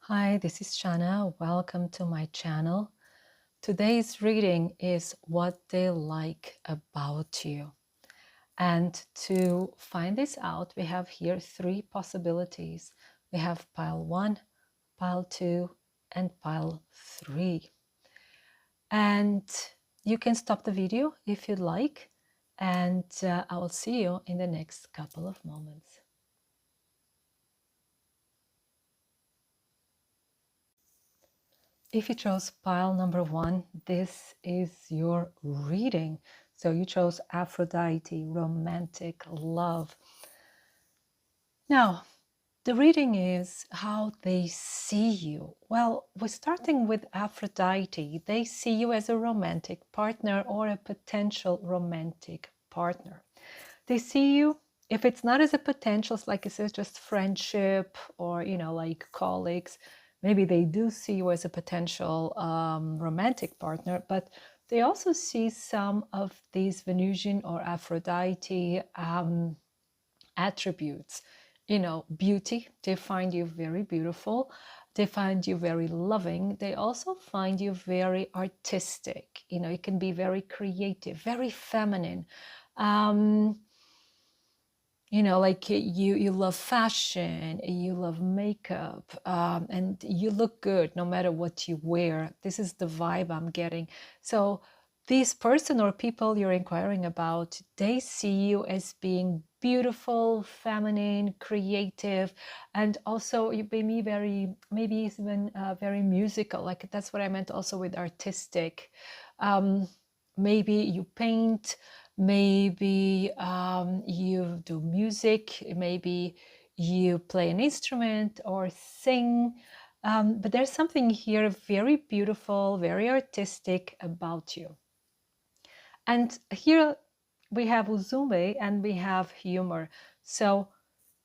Hi, this is Shannah. Welcome to my channel. Today's reading is what they like about you. And to find this out, we have here three possibilities. We have pile 1, pile 2, and pile 3. And you can stop the video if you'd like, and I will see you in the next couple of moments. If you chose pile number 1, this is your reading. So you chose Aphrodite, romantic love. Now, the reading is how they see you. Well, we're starting with Aphrodite. They see you as a romantic partner or a potential romantic partner. They see you, if it's not as a potential, it's like it's just friendship or, like colleagues, maybe they do see you as a potential romantic partner, but they also see some of these Venusian or Aphrodite attributes. Beauty. They find you very beautiful. They find you very loving. They also find you very artistic. You can be very creative, very feminine. Like you love fashion, you love makeup, and you look good no matter what you wear. This is the vibe I'm getting. So this person or people you're inquiring about, they see you as being beautiful, feminine, creative, and also you maybe even very musical. Like that's what I meant also with artistic. Maybe you paint, maybe you do music, maybe you play an instrument or sing, but there's something here very beautiful, very artistic about you. And here we have uzume and we have humor. So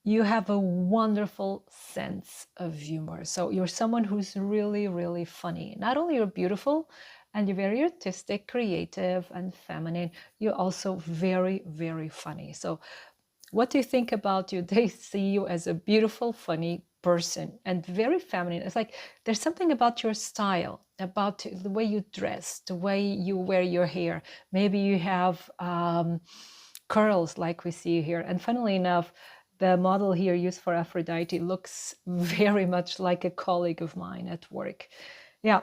you have a wonderful sense of humor. So you're someone who's really, really funny. Not only you're beautiful and you're very artistic, creative, and feminine, you're also very, very funny. So what do you think about you? They see you as a beautiful, funny person and very feminine. It's like there's something about your style, about the way you dress, the way you wear your hair. Maybe you have curls like we see here. And funnily enough, the model here used for Aphrodite looks very much like a colleague of mine at work. Yeah.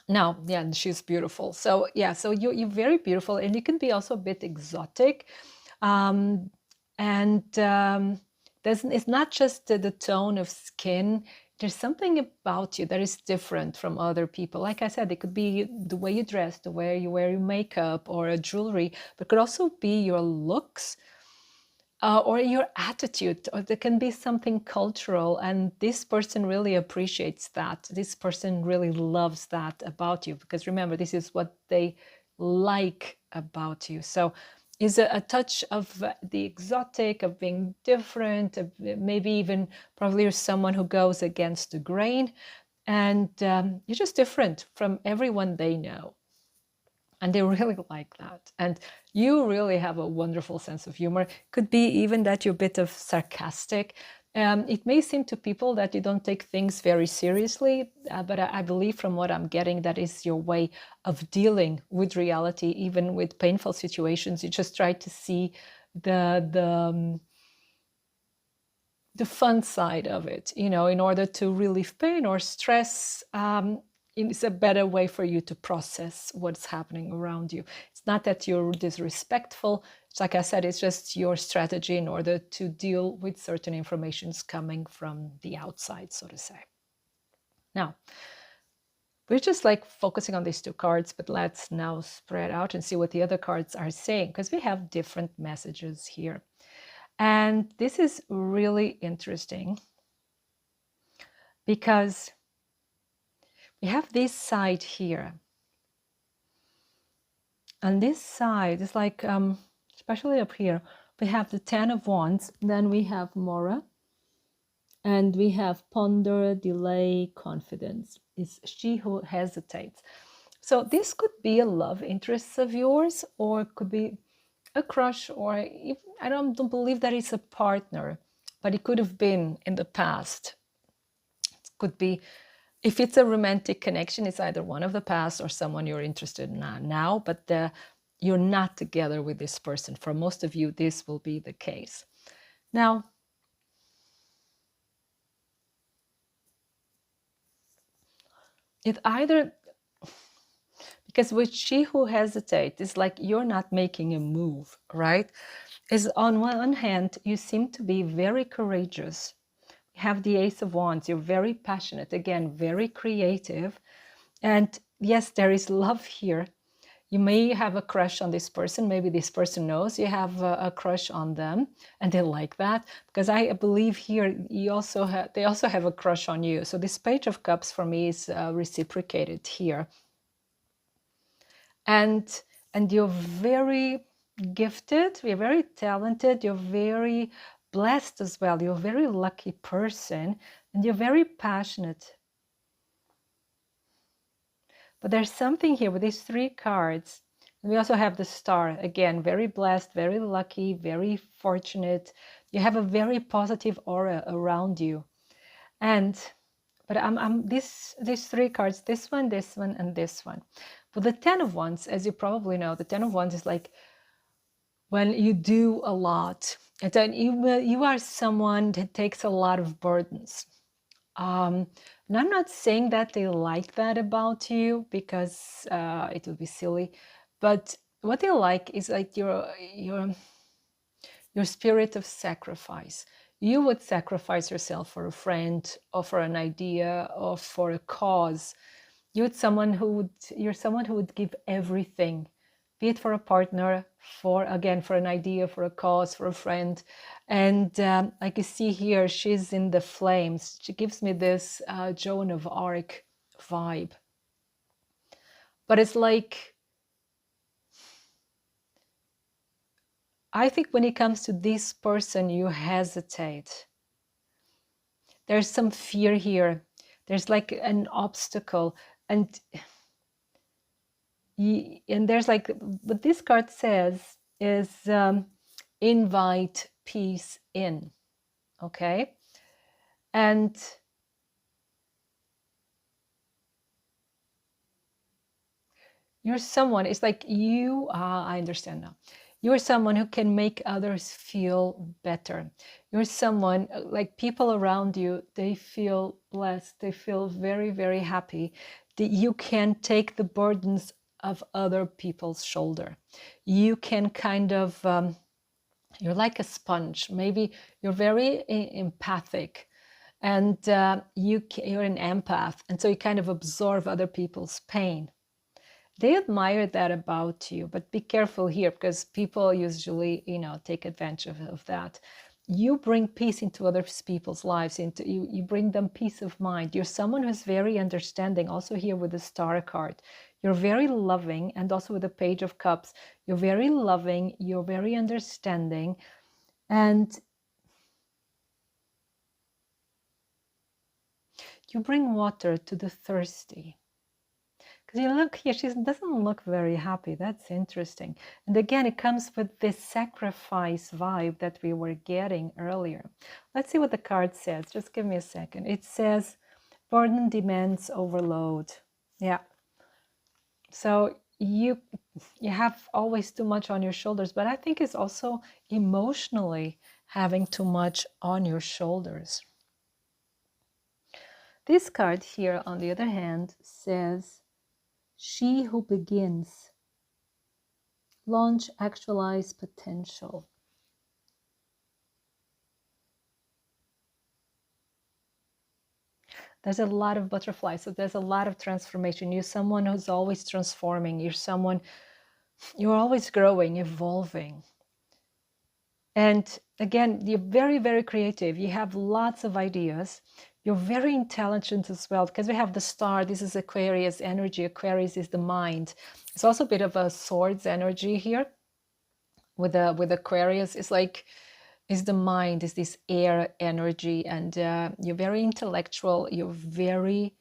Now, yeah, and she's beautiful. So yeah, so you're very beautiful, and you can be also a bit exotic. It's not just the tone of skin. There's something about you that is different from other people. Like I said, it could be the way you dress, the way you wear your makeup or a jewelry, but it could also be your looks, or your attitude, or there can be something cultural, and this person really appreciates that. This person really loves that about you, because remember, this is what they like about you. So is a touch of the exotic, of being different, of maybe even probably you're someone who goes against the grain, and you're just different from everyone they know. And they really like that. And you really have a wonderful sense of humor. Could be even that you're a bit of sarcastic. It may seem to people that you don't take things very seriously, but I believe from what I'm getting, that is your way of dealing with reality, even with painful situations. You just try to see the fun side of it, in order to relieve pain or stress. It's a better way for you to process what's happening around you. It's not that you're disrespectful. It's like I said, it's just your strategy in order to deal with certain informations coming from the outside, so to say. Now, we're just like focusing on these two cards, but let's now spread out and see what the other cards are saying, because we have different messages here. And this is really interesting because we have this side here. And this side is like, especially up here, we have the 10 of Wands, then we have Mora, and we have ponder, delay, confidence. It's she who hesitates. So this could be a love interest of yours, or it could be a crush, or I don't believe that it's a partner, but it could have been in the past. could be, if it's a romantic connection, it's either one of the past or someone you're interested in now, but you're not together with this person. For most of you, this will be the case. Now, it either, because with she who hesitates, it's like you're not making a move, right? Is on one hand, you seem to be very courageous. You have the Ace of Wands. You're very passionate, again, very creative. And yes, there is love here. You may have a crush on this person. Maybe this person knows you have a crush on them and they like that. Because I believe here you also they also have a crush on you. So this Page of Cups for me is reciprocated here. And you're very gifted, you're very talented, you're very blessed as well. You're a very lucky person and you're very passionate. But there's something here with these 3 cards. We also have the Star. Again, very blessed, very lucky, very fortunate. You have a very positive aura around you. But these 3 cards, this one, and this one. But the 10 of Wands, as you probably know, the 10 of Wands is like when you do a lot. And then you are someone that takes a lot of burdens. And I'm not saying that they like that about you, because it would be silly. But what they like is like your spirit of sacrifice. You would sacrifice yourself for a friend or for an idea or for a cause. You're someone who would give everything, be it for a partner, for an idea, for a cause, for a friend. And like you see here, she's in the flames. She gives me this Joan of Arc vibe. But it's like, I think when it comes to this person, you hesitate. There's some fear here. There's like an obstacle. And there's like, what this card says is invite peace in. Okay? And you're someone, it's like you, I understand now. You're someone who can make others feel better. You're someone, like people around you, they feel blessed. They feel very, very happy that you can take the burdens of other people's shoulder. You can kind of, you're like a sponge. Maybe you're very empathic and you're an empath. And so you kind of absorb other people's pain. They admire that about you, but be careful here, because people usually, take advantage of that. You bring peace into other people's lives. You bring them peace of mind. You're someone who's very understanding. Also here with the Star card, you're very loving, and also with the Page of Cups, you're very loving. You're very understanding, and you bring water to the thirsty. Because you look here, she doesn't look very happy. That's interesting. And again, it comes with this sacrifice vibe that we were getting earlier. Let's see what the card says. Just give me a second. It says, burden demands overload. Yeah. So you have always too much on your shoulders, but I think it's also emotionally having too much on your shoulders. This card here, on the other hand, says, she who begins, launch, actualize potential. There's a lot of butterflies, so there's a lot of transformation. You're someone who's always transforming. You're always growing, evolving. And again, you're very, very creative. You have lots of ideas. You're very intelligent as well, because we have the Star. This is Aquarius energy. Aquarius is the mind. It's also a bit of a Swords energy here. With Aquarius, it's like, is the mind, is this air energy, and you're very intellectual. You're very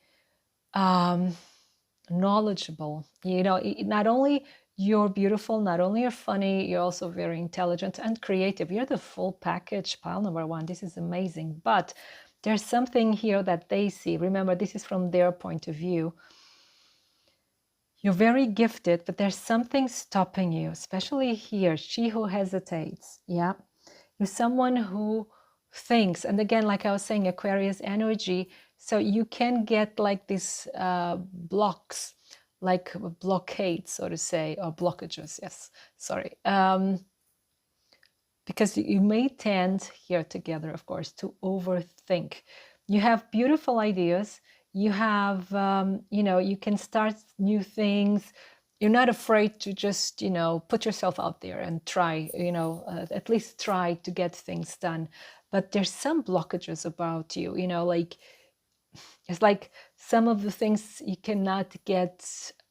knowledgeable. Not only you're beautiful, not only you're funny, you're also very intelligent and creative. You're the full package, pile number 1. This is amazing. But there's something here that they see. Remember, this is from their point of view. You're very gifted, but there's something stopping you, especially here, she who hesitates. Yeah. You're someone who thinks, and again, like I was saying, Aquarius energy, so you can get like these blocks, like blockades, so to say, or blockages, yes, sorry. Because you may tend here together, of course, to overthink. You have beautiful ideas. You have, you can start new things. You're not afraid to just, put yourself out there and try, at least try to get things done. But there's some blockages about you, like, it's like some of the things you cannot get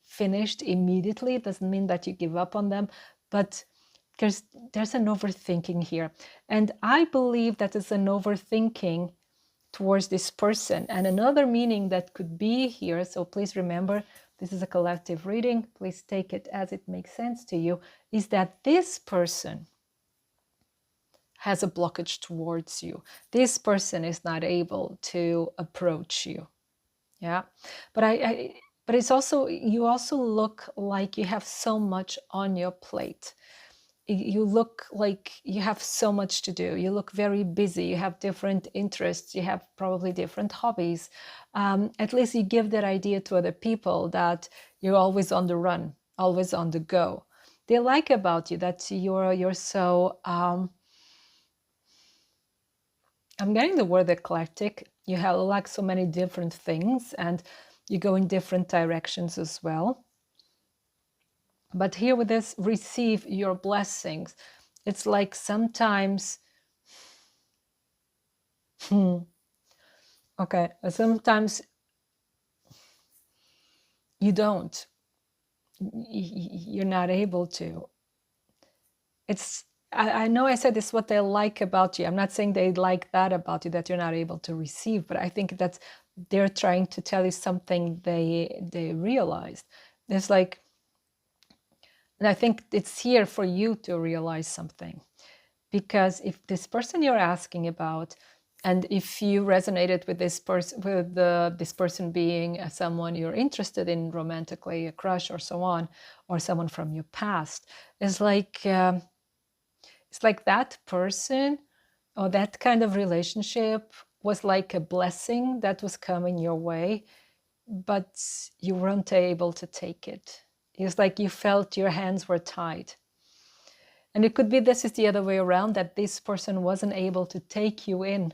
finished immediately. It doesn't mean that you give up on them, but there's an overthinking here. And I believe that it's an overthinking towards this person. And another meaning that could be here, so please remember, this is a collective reading, please take it as it makes sense to you, is that this person has a blockage towards you. This person is not able to approach you. Yeah. But it's also, you also look like you have so much on your plate. You look like you have so much to do. You look very busy. You have different interests. You have probably different hobbies. At least you give that idea to other people that you're always on the run, always on the go. They like about you that you're so, I'm getting the word eclectic. You have like so many different things and you go in different directions as well. But here with this, receive your blessings. It's like sometimes, okay, sometimes you don't. You're not able to. I know I said this is what they like about you. I'm not saying they like that about you, that you're not able to receive, but I think that's, they're trying to tell you something they realized. It's like, and I think it's here for you to realize something. Because if this person you're asking about, and if you resonated with this person, with this person being someone you're interested in romantically, a crush or so on, or someone from your past, it's like that person or that kind of relationship was like a blessing that was coming your way, but you weren't able to take it. It's like you felt your hands were tied. And it could be this is the other way around, that this person wasn't able to take you in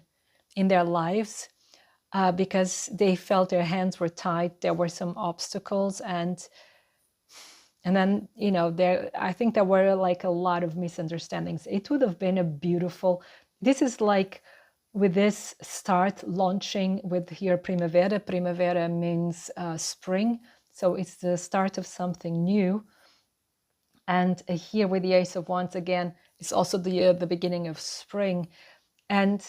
their lives because they felt their hands were tied. There were some obstacles, and then, I think there were like a lot of misunderstandings. It would have been a beautiful, this is like with this start launching with here primavera. Primavera means spring. So it's the start of something new. And here with the Ace of Wands again, it's also the beginning of spring, and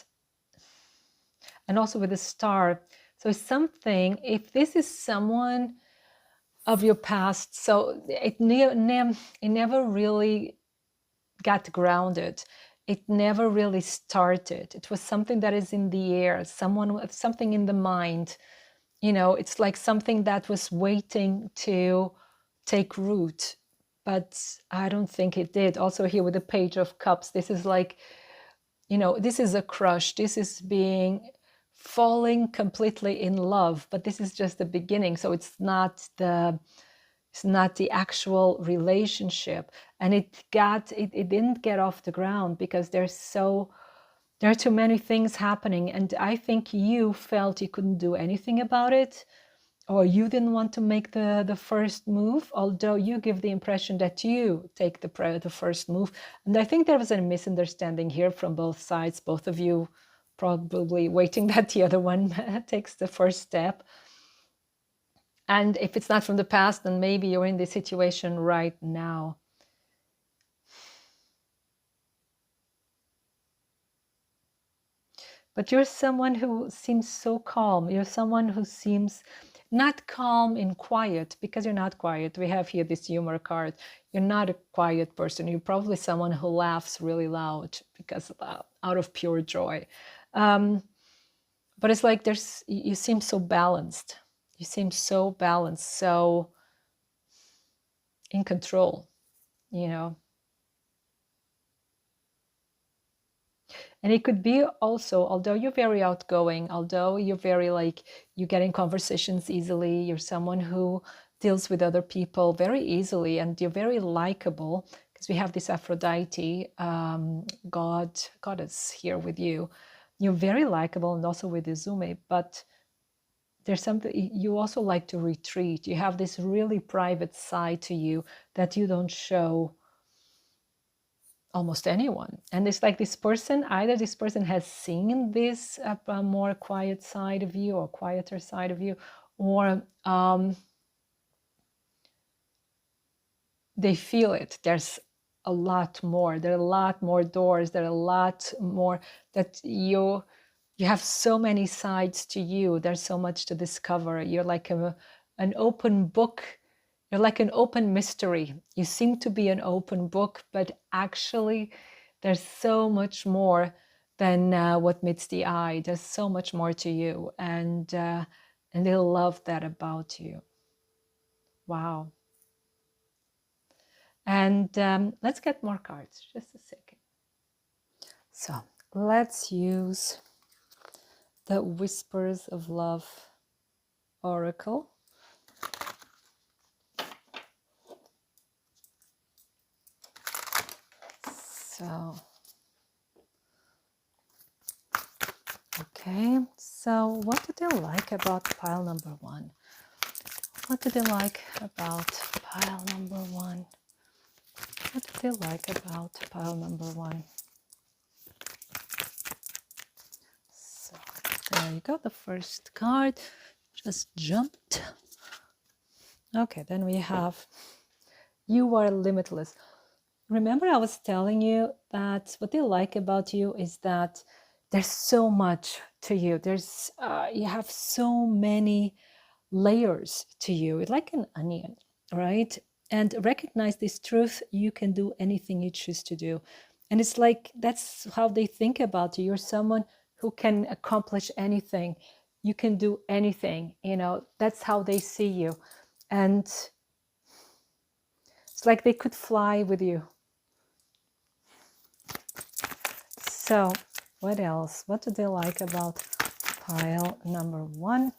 also with the star. So something, if this is someone of your past, so it never really got grounded. It never really started. It was something that is in the air, something in the mind. It's like something that was waiting to take root, but I don't think it did. Also here with the Page of Cups, this is like, this is a crush. This is falling completely in love, but this is just the beginning. So it's not the actual relationship, and it didn't get off the ground because there are too many things happening, and I think you felt you couldn't do anything about it, or you didn't want to make the first move, although you give the impression that you take the first move. And I think there was a misunderstanding here from both sides, both of you probably waiting that the other one takes the first step. And if it's not from the past, then maybe you're in this situation right now. But you're someone who seems so calm. You're someone who seems not calm and quiet, because you're not quiet. We have here this humor card. You're not a quiet person. You're probably someone who laughs really loud because out of pure joy. but it's like you seem so balanced. You seem so balanced, so in control, you know. And it could be also, although you're very outgoing, although you're very like, you get in conversations easily, you're someone who deals with other people very easily, and you're very likable, because we have this Aphrodite, goddess here with you. You're very likable, and also with Izume, but there's something, you also like to retreat. You have this really private side to you that you don't show almost anyone. And it's like this person, either this person has seen this more quiet side of you, or quieter side of you, or they feel it. There's a lot more. There are a lot more doors. There are a lot more that you have so many sides to you. There's so much to discover. You're like an open book. You're like an open mystery. You seem to be an open book, but actually there's so much more than what meets the eye. There's so much more to you, and they love that about you. Wow. And let's get more cards. Just a second. So let's use the Whispers of Love Oracle. So, okay. So what do they like about pile number one? What do they like about pile number one? What do they like about pile number one? So there you go. The first card just jumped. Okay, then we have You Are Limitless. Remember, I was telling you that what they like about you is that there's so much to you. There's you have so many layers to you. It's like an onion, right? And recognize this truth. You can do anything you choose to do. And it's like, that's how they think about you. You're someone who can accomplish anything. You can do anything, you know, that's how they see you. And it's like they could fly with you. So what else? What do they like about pile number one?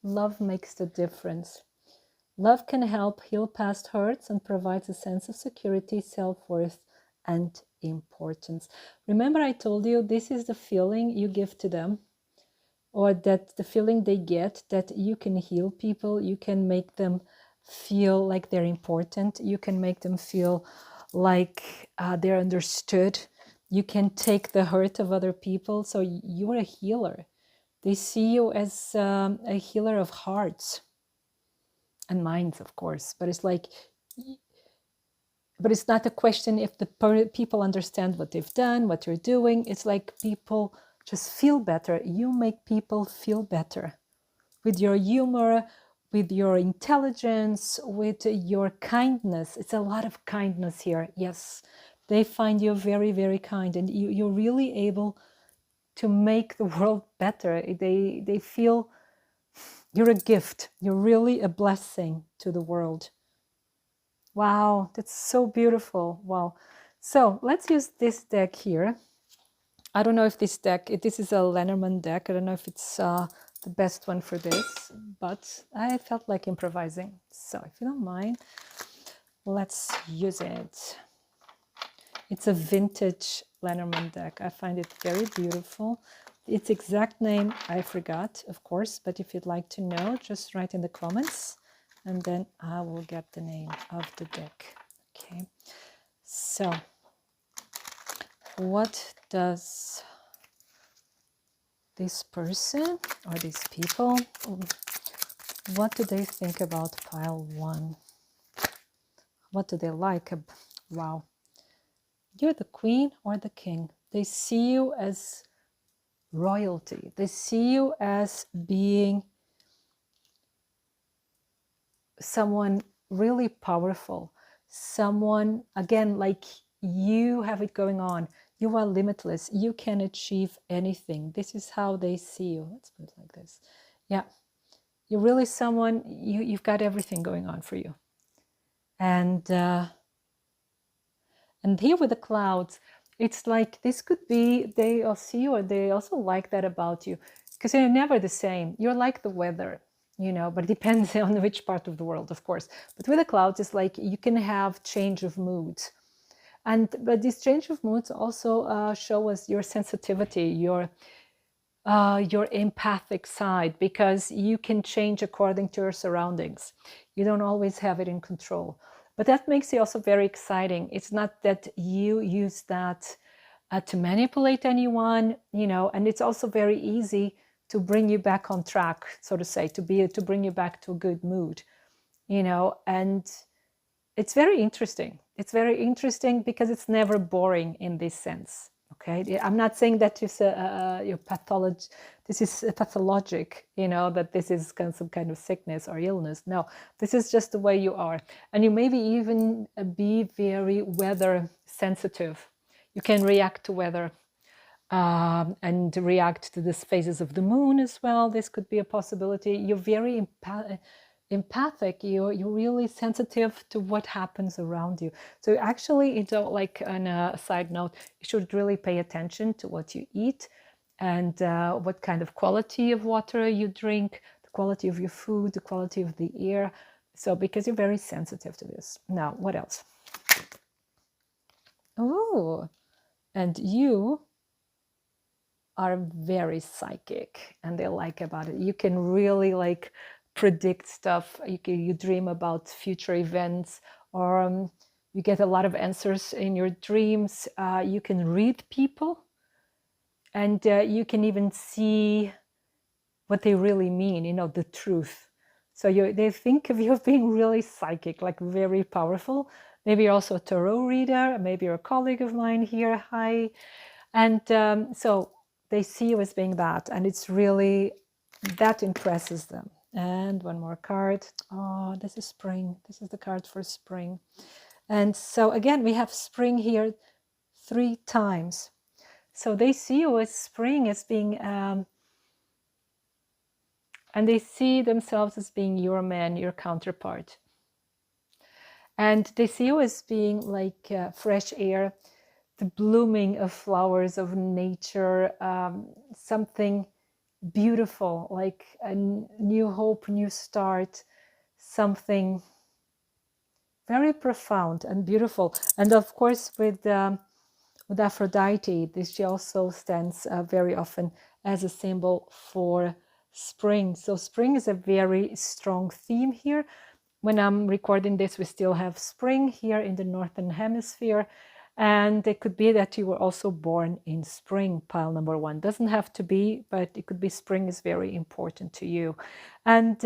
Love makes the difference. Love can help heal past hurts and provides a sense of security, self-worth, and importance. Remember, I told you this is the feeling you give to them, or that the feeling they get, that you can heal people, you can make them feel like they're important, you can make them feel like they're understood, you can take the hurt of other people. So you're a healer. They see you as a healer of hearts and minds, of course, but it's like, but it's not a question if the people understand what they've done, what you're doing. It's like people just feel better. You make people feel better with your humor, with your intelligence, with your kindness. It's a lot of kindness here. Yes, they find you very, very kind, and you're really able to make the world better. They feel you're a gift. You're really a blessing to the world. Wow, that's so beautiful. Wow. So let's use this deck here. I don't know if this deck, this is a Lenormand deck. I don't know if it's the best one for this, but I felt like improvising. So if you don't mind, let's use it. It's a vintage Lenormand deck. I find it very beautiful. Its exact name I forgot, of course, but if you'd like to know, just write in the comments, and then I will get the name of the deck. Okay, so what does this person or these people, what do they think about pile one? What do they like? Wow, you're the queen or the king. They see you as royalty. They see you as being someone really powerful, someone, again, like You have it going on. You are limitless. You can achieve anything. This is how they see you. Let's put it like this. Yeah, you're really someone, you've got everything going on for you. And here with the clouds, it's like this could be they all see you, or they also like that about you, because you're never the same. You're like the weather, but it depends on which part of the world, of course. But with the clouds, it's like you can have change of moods. But this change of moods also show us your sensitivity, your empathic side, because you can change according to your surroundings. You don't always have it in control. But that makes it also very exciting. It's not that you use that to manipulate anyone, and it's also very easy to bring you back on track, so to say, to bring you back to a good mood, and it's very interesting. It's very interesting because it's never boring in this sense. Okay, I'm not saying that you're this is pathologic, that this is some kind of sickness or illness. No, this is just the way you are. And you maybe even be very weather sensitive. You can react to weather and react to the phases of the moon as well. This could be a possibility. You're very empathic. You're really sensitive to what happens around you. So actually, like on a side note, you should really pay attention to what you eat and what kind of quality of water you drink, the quality of your food, the quality of the air. So because you're very sensitive to this. Now, what else? Oh, and you are very psychic, and they like about it. You can really like predict stuff. You dream about future events, or you get a lot of answers in your dreams. You can read people, and you can even see what they really mean, the truth. So they think of you as being really psychic, like very powerful. Maybe you're also a tarot reader. Maybe you're a colleague of mine here. Hi. And so they see you as being that, and it's really, that impresses them. And one more card. Oh, this is spring. This is the card for spring. And so again, we have spring here 3 times. So they see you as spring, as being, and they see themselves as being your man, your counterpart. And they see you as being like fresh air, the blooming of flowers of nature, something beautiful, like a new hope, new start, something very profound and beautiful. And of course, with Aphrodite, she also stands very often as a symbol for spring. So spring is a very strong theme here. When I'm recording this, we still have spring here in the Northern Hemisphere. And it could be that you were also born in spring, pile number 1. Doesn't have to be, but it could be spring is very important to you. And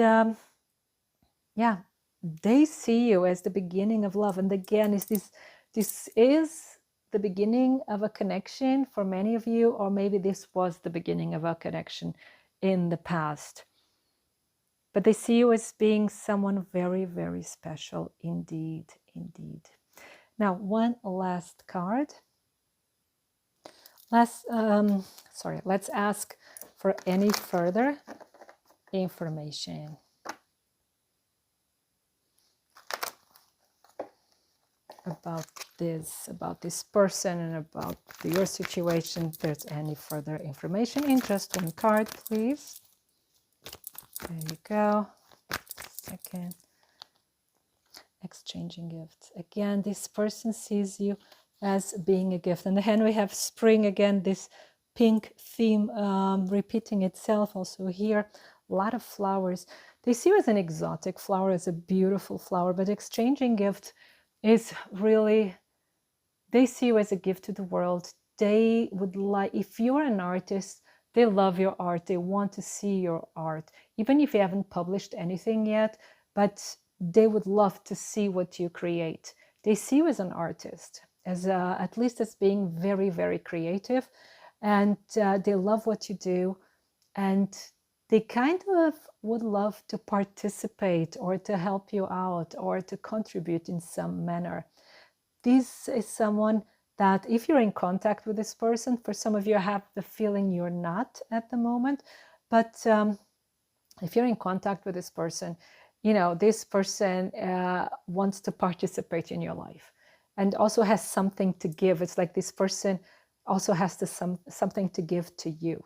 yeah, they see you as the beginning of love. And again, this is the beginning of a connection for many of you, or maybe this was the beginning of a connection in the past. But they see you as being someone very, very special indeed, indeed. Now, one last card. Let's ask for any further information about this person and about your situation. If there's any further information, in just one card, please. There you go. Just a second. Exchanging gifts. Again, this person sees you as being a gift. And then we have spring again, this pink theme repeating itself also here. A lot of flowers. They see you as an exotic flower, as a beautiful flower, but exchanging gifts is really, they see you as a gift to the world. They would like, if you're an artist, they love your art. They want to see your art, even if you haven't published anything yet, but they would love to see what you create. They see you as an artist, as at least as being very, very creative, and they love what you do, and they kind of would love to participate or to help you out or to contribute in some manner. this is someone that if you're in contact with this person, for some of you, I have the feeling you're not at the moment, but if you're in contact with this person, this person wants to participate in your life and also has something to give. It's like this person also has something to give to you.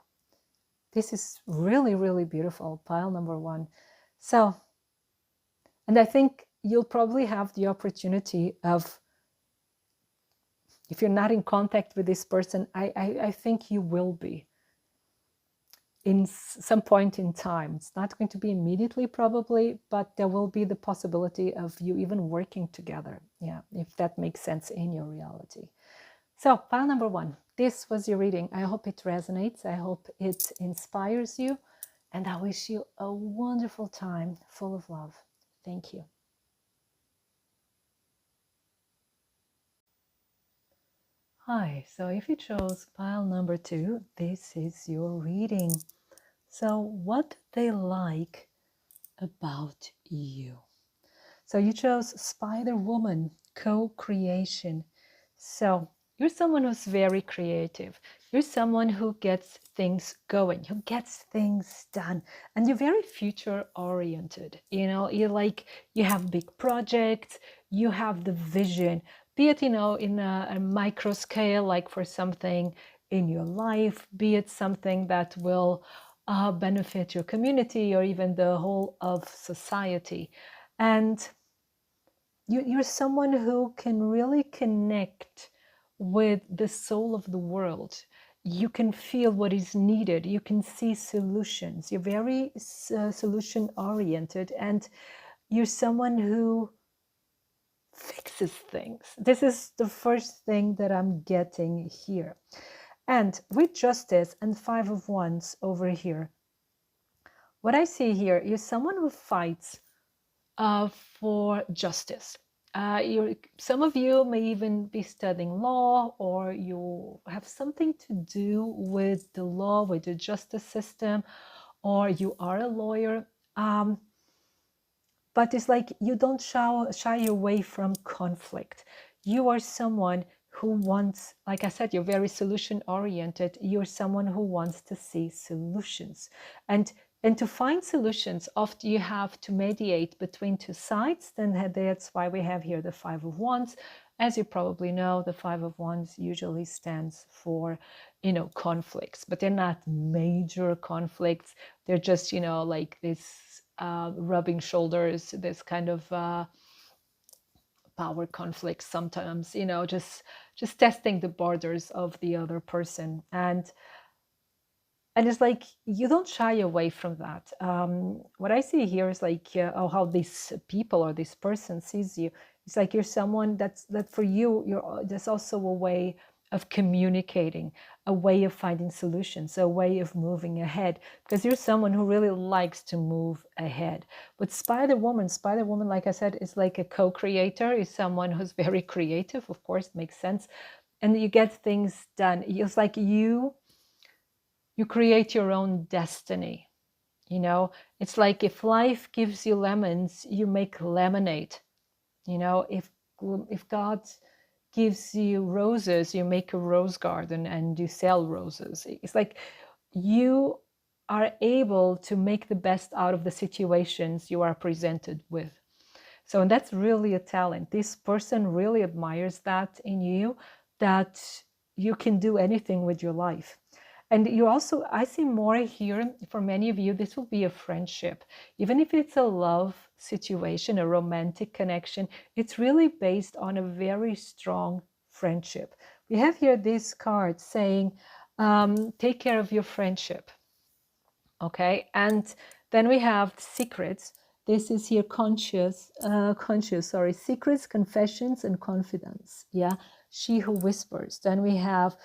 This is really, really beautiful, pile number 1. So, and I think you'll probably have the opportunity of, if you're not in contact with this person, I think you will be in some point in time. It's not going to be immediately, probably, but there will be the possibility of you even working together. Yeah, if that makes sense in your reality. So, pile number 1, this was your reading. I hope it resonates. I hope it inspires you. And I wish you a wonderful time full of love. Thank you. Hi, so if you chose pile number 2, this is your reading. So what do they like about you? So you chose Spider Woman, co-creation. So you're someone who's very creative. You're someone who gets things going, who gets things done, and you're very future oriented. You have big projects, you have the vision, be it, in a micro scale, like for something in your life, be it something that will benefit your community or even the whole of society. And you're someone who can really connect with the soul of the world. You can feel what is needed. You can see solutions. You're very solution oriented, and you're someone who fixes things. This is the first thing that I'm getting here. And with Justice and 5 of Wands over here, what I see here is someone who fights for justice. Some of you may even be studying law, or you have something to do with the law, with the justice system, or you are a lawyer. But it's like you don't shy away from conflict. You are someone who wants, like I said, you're very solution oriented. You're someone who wants to see solutions. And to find solutions, often you have to mediate between two sides. Then that's why we have here the 5 of Wands. As you probably know, the 5 of Wands usually stands for, conflicts, but they're not major conflicts. They're just, like this rubbing shoulders, this kind of power conflicts sometimes, just testing the borders of the other person. And it's like you don't shy away from that. What I see here is like how this people or this person sees you. It's like you're someone that for you, there's also a way of communicating, a way of finding solutions, a way of moving ahead, because you're someone who really likes to move ahead. But Spider Woman, like I said, is like a co-creator, is someone who's very creative, of course, makes sense. And you get things done. It's like you create your own destiny. It's like if life gives you lemons, you make lemonade. If God gives you roses, you make a rose garden and you sell roses. It's like you are able to make the best out of the situations you are presented with. So, and that's really a talent. This person really admires that in you, that you can do anything with your life. And you also, I see more here for many of you, this will be a friendship. Even if it's a love situation, a romantic connection, it's really based on a very strong friendship. We have here this card saying, take care of your friendship. Okay, and then we have secrets. This is here secrets, confessions, and confidence. Yeah, she who whispers. Then we have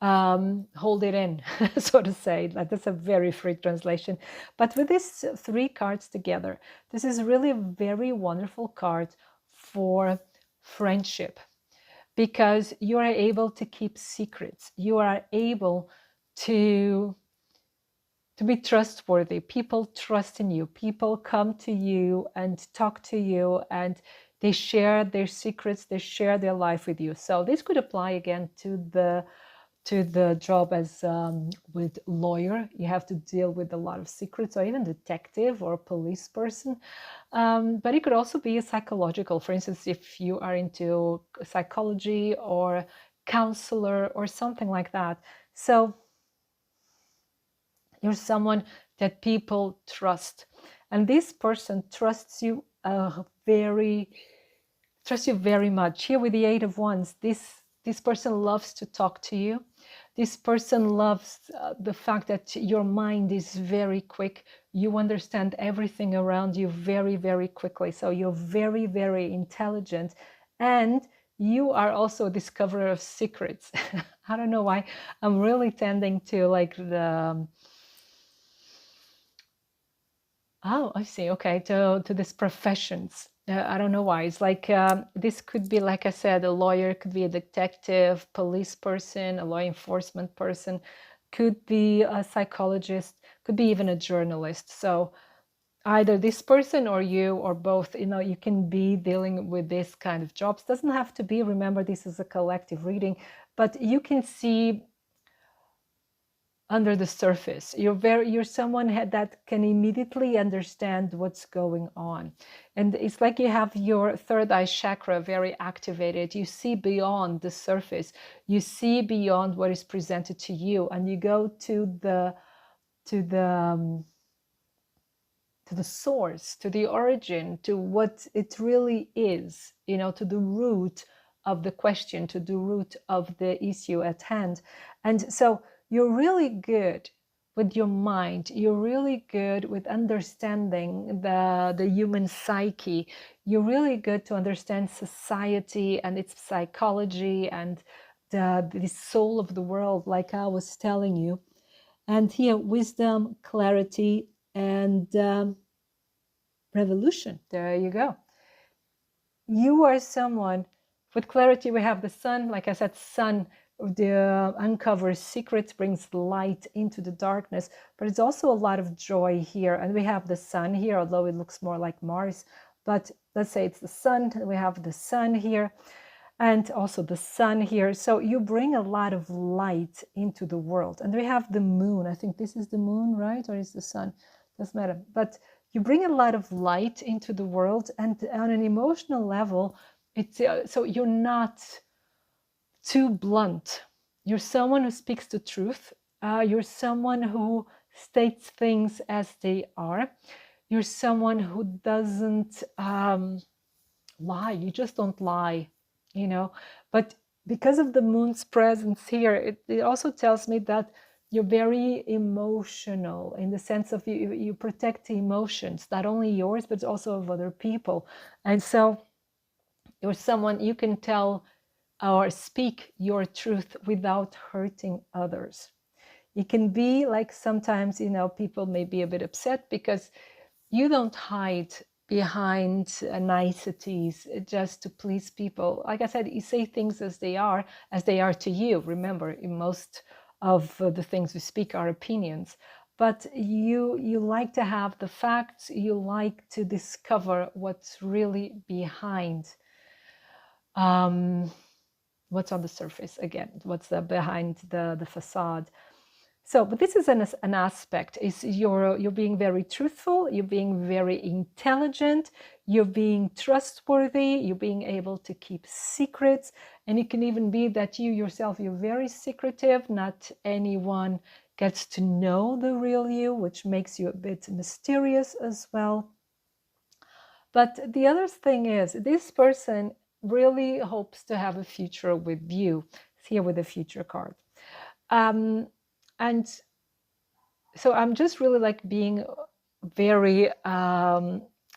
hold it in, so to say. That's a very free translation. But with these 3 cards together, this is really a very wonderful card for friendship, because you are able to keep secrets. You are able to be trustworthy. People trust in you. People come to you and talk to you, and They share their secrets, they share their life with you. So this could apply again to the job as with lawyer. You have to deal with a lot of secrets, or even detective or police person. But it could also be psychological. For instance, if you are into psychology or counselor or something like that. So you're someone that people trust, and this person trusts you very much. Here with the Eight of Wands, this person loves to talk to you. This person loves the fact that your mind is very quick. You understand everything around you very, very quickly. So you're very, very intelligent, and you are also a discoverer of secrets. I don't know why I'm really tending to like the oh, I see. Okay, to these professions. I don't know why. It's like this could be, like I said, a lawyer, could be a detective, police person, a law enforcement person, could be a psychologist, could be even a journalist. So either this person or you or both, you can be dealing with this kind of jobs. Doesn't have to be. Remember, this is a collective reading, but you can see under the surface. You're someone that can immediately understand what's going on. And it's like you have your third eye chakra very activated. You see beyond the surface. You see beyond what is presented to you, and you go to the to the to the source, to the origin, to what it really is, to the root of the question, to the root of the issue at hand. And so you're really good with your mind. You're really good with understanding the human psyche. You're really good to understand society and its psychology and the soul of the world, like I was telling you. And here, wisdom, clarity, and revolution. There you go. You are someone with clarity. We have the sun. Like I said, sun uncovers secrets, brings light into the darkness, but it's also a lot of joy here. And we have the sun here, although it looks more like Mars, but let's say it's the sun. We have the sun here and also the sun here. So you bring a lot of light into the world. And we have the moon. I think this is the moon, right? Or is the sun? Doesn't matter. But you bring a lot of light into the world, and on an emotional level, it's so you're not too blunt. You're someone who speaks the truth. You're someone who states things as they are. You're someone who doesn't lie. You just don't lie, But because of the moon's presence here, it also tells me that you're very emotional, in the sense of you protect the emotions, not only yours, but also of other people. And so you're someone, you can tell or speak your truth without hurting others. It can be like sometimes, people may be a bit upset because you don't hide behind niceties just to please people. Like I said, you say things as they are to you. Remember, in most of the things we speak are opinions, but you like to have the facts. You like to discover what's really behind what's on the surface, again, what's behind the facade. So, but this is an aspect, is you're being very truthful, you're being very intelligent, you're being trustworthy, you're being able to keep secrets, and it can even be that you yourself, you're very secretive, not anyone gets to know the real you, which makes you a bit mysterious as well. But the other thing is, this person really hopes to have a future with you. It's here with the future card. And so I'm just really like being very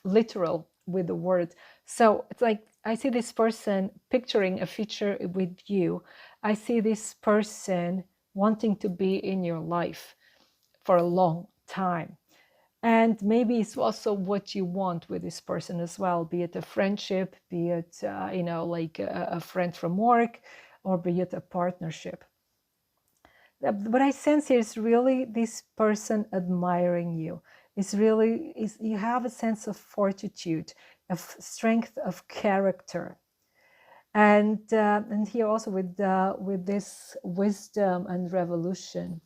literal with the word. So it's like I see this person picturing a future with you. I see this person wanting to be in your life for a long time. And maybe it's also what you want with this person as well, be it a friendship, be it, like a friend from work, or be it a partnership. What I sense here is really this person admiring you. You have a sense of fortitude. strength of character. And here also with this wisdom and resolution,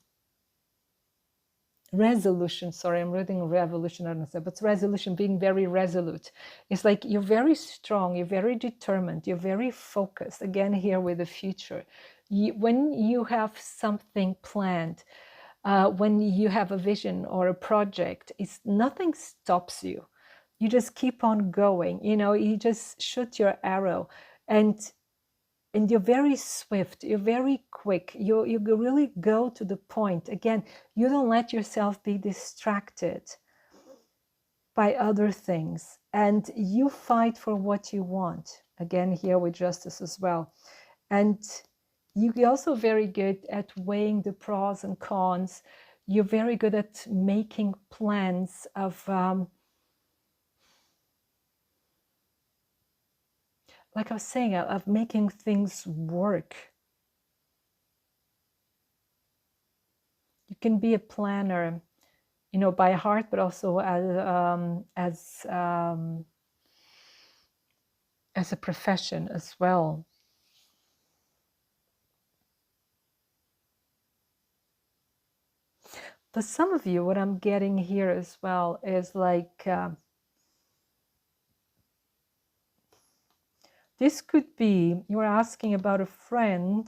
sorry, I'm reading revolution, I don't know, but resolution, being very resolute. It's like you're very strong, you're very determined, you're very focused. Again, here with the future, when you have something planned, when you have a vision or a project, it's nothing stops you. You just keep on going, you just shoot your arrow, and you're very swift, you're very quick, you really go to the point. Again, you don't let yourself be distracted by other things, and you fight for what you want. Again, here with justice as well. And you're also very good at weighing the pros and cons. You're very good at making plans of like I was saying, of making things work. You can be a planner, by heart, but also as a profession as well. But some of you, what I'm getting here as well is like, this could be you're asking about a friend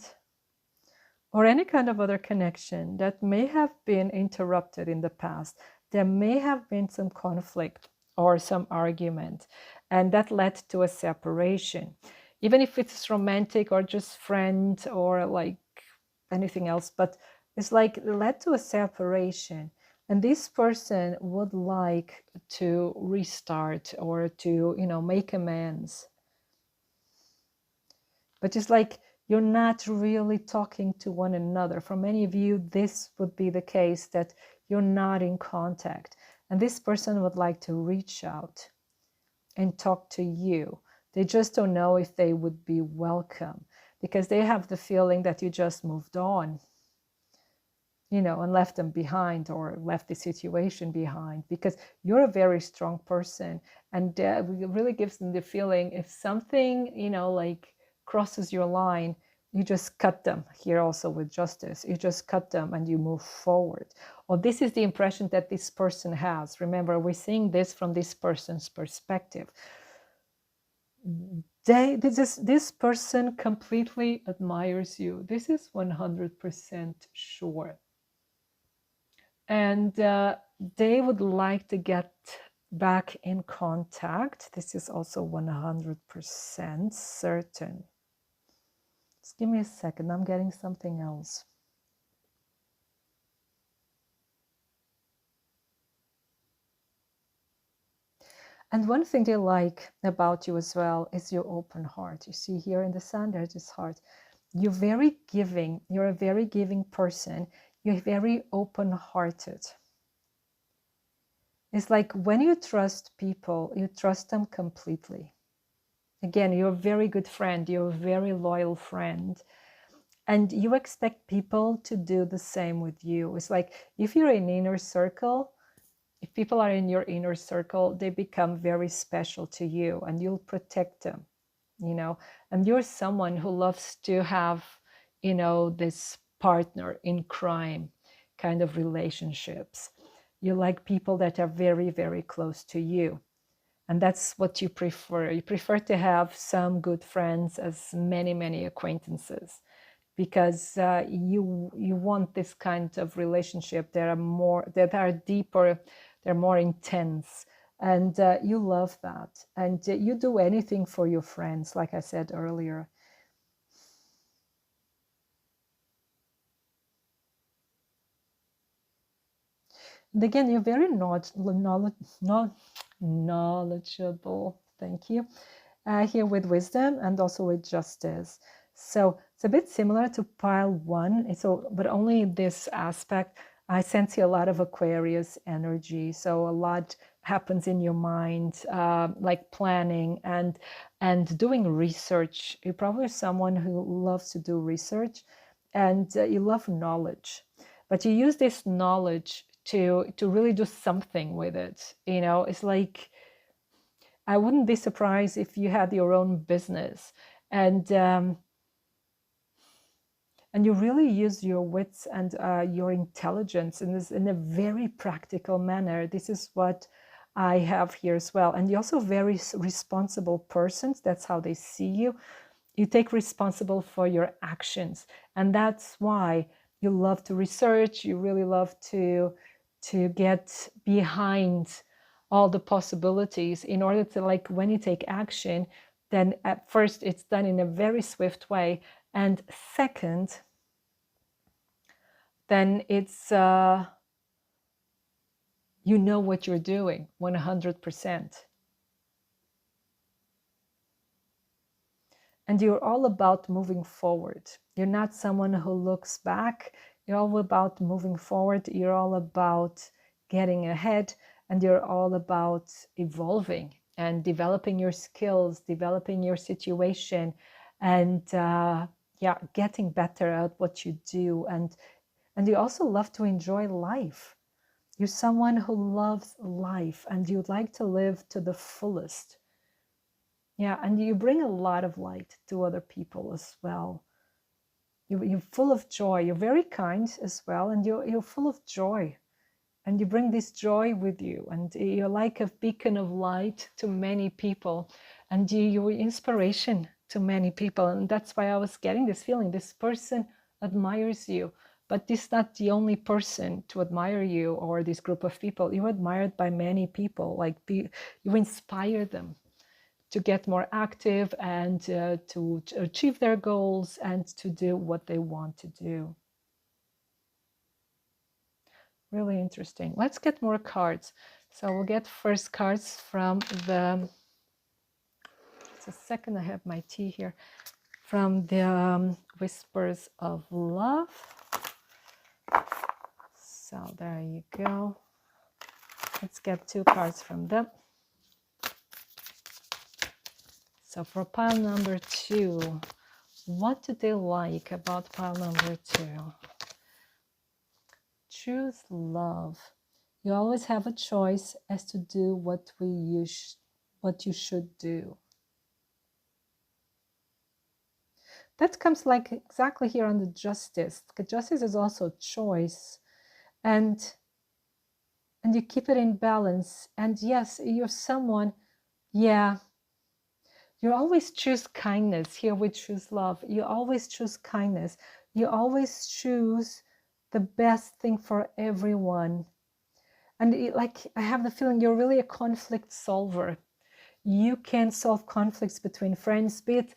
or any kind of other connection that may have been interrupted in the past. There may have been some conflict or some argument, and that led to a separation. Even if it's romantic or just friend or like anything else, but it's like led to a separation. And this person would like to restart or to, make amends. But it's like you're not really talking to one another. For many of you, this would be the case, that you're not in contact. And this person would like to reach out and talk to you. They just don't know if they would be welcome, because they have the feeling that you just moved on, and left them behind, or left the situation behind, because you're a very strong person. And it really gives them the feeling, if something, like crosses your line, you just cut them. Here also with justice, you just cut them and you move forward. Or this is the impression that this person has. Remember, we're seeing this from this person's perspective. This person completely admires you. This is 100% sure. And they would like to get back in contact. This is also 100% certain. Just give me a second. I'm getting something else. And one thing they like about you as well is your open heart. You see here in the sun, there's this heart. You're very giving. You're a very giving person. You're very open-hearted. It's like when you trust people, you trust them completely. Again, you're a very good friend. You're a very loyal friend. And you expect people to do the same with you. It's like if you're in inner circle, if people are in your inner circle, they become very special to you, and you'll protect them, and you're someone who loves to have, this partner in crime kind of relationships. You like people that are very, very close to you. And that's what you prefer. You prefer to have some good friends as many, many acquaintances, because you want this kind of relationship that are deeper, they're more intense, and you love that. And you do anything for your friends, like I said earlier. And again, you're very knowledgeable. Thank you. Here with wisdom and also with justice. So it's a bit similar to pile one. But only this aspect, I sense here a lot of Aquarius energy. So a lot happens in your mind, like planning and doing research. You're probably someone who loves to do research, and you love knowledge, but you use this knowledge to really do something with it. It's like I wouldn't be surprised if you had your own business, and you really use your wits and your intelligence in this, in a very practical manner. This is what I have here as well. And you're also very responsible persons. That's how they see you. You take responsible for your actions, and that's why you love to research. You really love to get behind all the possibilities in order to, like, when you take action, then at first it's done in a very swift way, and second, then it's you know what you're doing 100%. And you're all about moving forward. You're not someone who looks back. You're all about moving forward. You're all about getting ahead, and you're all about evolving and developing your skills, developing your situation, and yeah, getting better at what you do. And you also love to enjoy life. You're someone who loves life, and you'd like to live to the fullest. Yeah, and you bring a lot of light to other people as well. You're full of joy. You're very kind as well, and you're full of joy. And you bring this joy with you, and you're like a beacon of light to many people, and you're inspiration to many people. And that's why I was getting this feeling. This person admires you, but this is not the only person to admire you or this group of people. You're admired by many people. Like, you inspire them to get more active and to achieve their goals and to do what they want to do. Really interesting. Let's get more cards. So we'll get first cards from the, just a second, I have my tea here, from the Whispers of Love. So there you go. Let's get 2 cards from them. So for pile number 2, what do they like about pile number 2? Choose love. You always have a choice as to do what you should do. That comes like exactly here on the Justice. The Justice is also a choice, and you keep it in balance. And yes, you're someone, yeah, you always choose kindness. Here we choose love. You always choose kindness. You always choose the best thing for everyone. And like, I have the feeling you're really a conflict solver. You can solve conflicts between friends, be it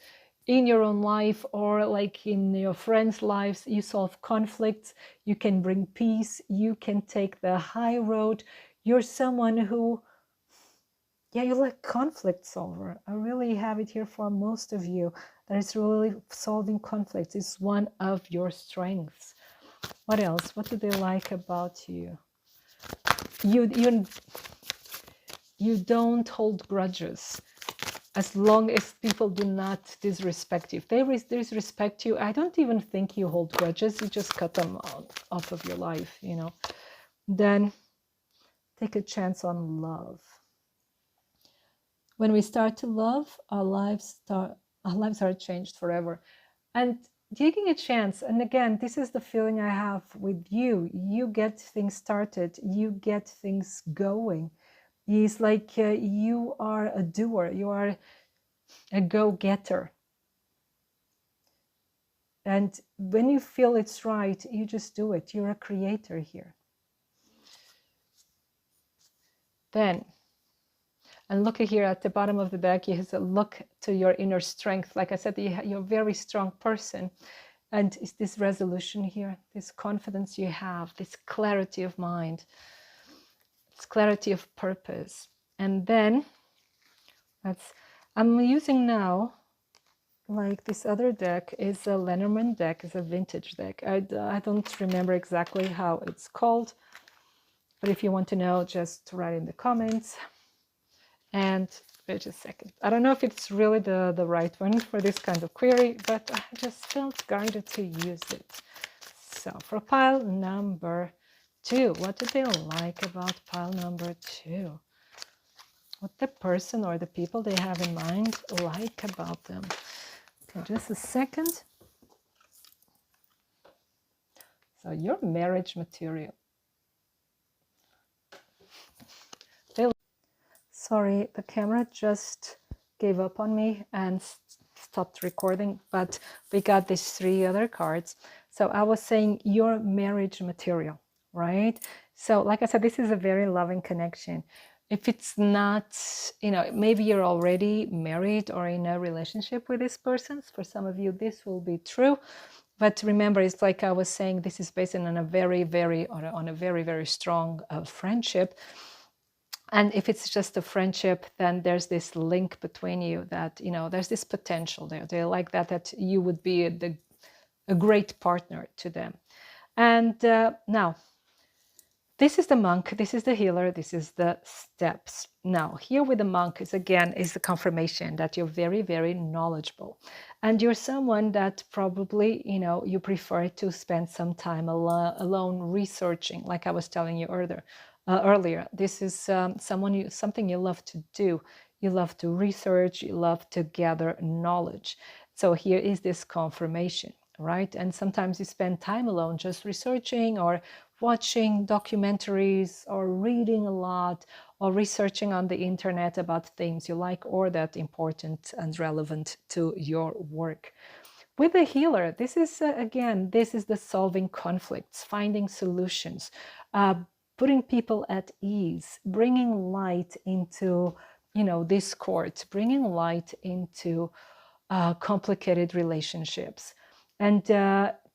in your own life or like in your friends' lives. You solve conflicts. You can bring peace. You can take the high road. You're someone who, yeah, you're like conflict solver. I really have it here for most of you. That is really solving conflicts is one of your strengths. What else? What do they like about you? You don't hold grudges. As long as people do not disrespect you. If they disrespect you, I don't even think you hold grudges. You just cut them off of your life, you know. Then take a chance on love. When we start to love, our lives are changed forever. And taking a chance, and again, this is the feeling I have with you. You get things started. You get things going. It's like you are a doer. You are a go-getter. And when you feel it's right, you just do it. You're a creator here. Then, and look here at the bottom of the deck, you have to look to your inner strength. Like I said, you're a very strong person. And it's this resolution here, this confidence you have, this clarity of mind, this clarity of purpose. And then, I'm using now, like this other deck is a Lenormand deck, is a vintage deck. I don't remember exactly how it's called, but if you want to know, just write in the comments. And wait a second. I don't know if it's really the right one for this kind of query, but I just felt guided to use it. So for pile number 2, what do they like about pile number 2? what the person or the people they have in mind like about them. Okay, just a second. So your marriage material. Sorry, the camera just gave up on me and stopped recording, but we got these 3 other cards. So I was saying your marriage material, right? So like I said, this is a very loving connection. If it's not, maybe you're already married or in a relationship with this person. For some of you, this will be true. But remember, it's like I was saying, this is based on a very, very strong friendship. And if it's just a friendship, then there's this link between you that, there's this potential there. They like that you would be a great partner to them. And now, this is the monk, this is the healer, this is the steps. Now, here with the monk is the confirmation that you're very, very knowledgeable. And you're someone that probably, you prefer to spend some time alone researching, like I was telling you earlier. This is something you love to do. You love to research, you love to gather knowledge. So here is this confirmation, right? And sometimes you spend time alone just researching or watching documentaries or reading a lot or researching on the internet about things you like or that important and relevant to your work. With the healer, this is this is the solving conflicts, finding solutions, putting people at ease, bringing light into discord, bringing light into complicated relationships. And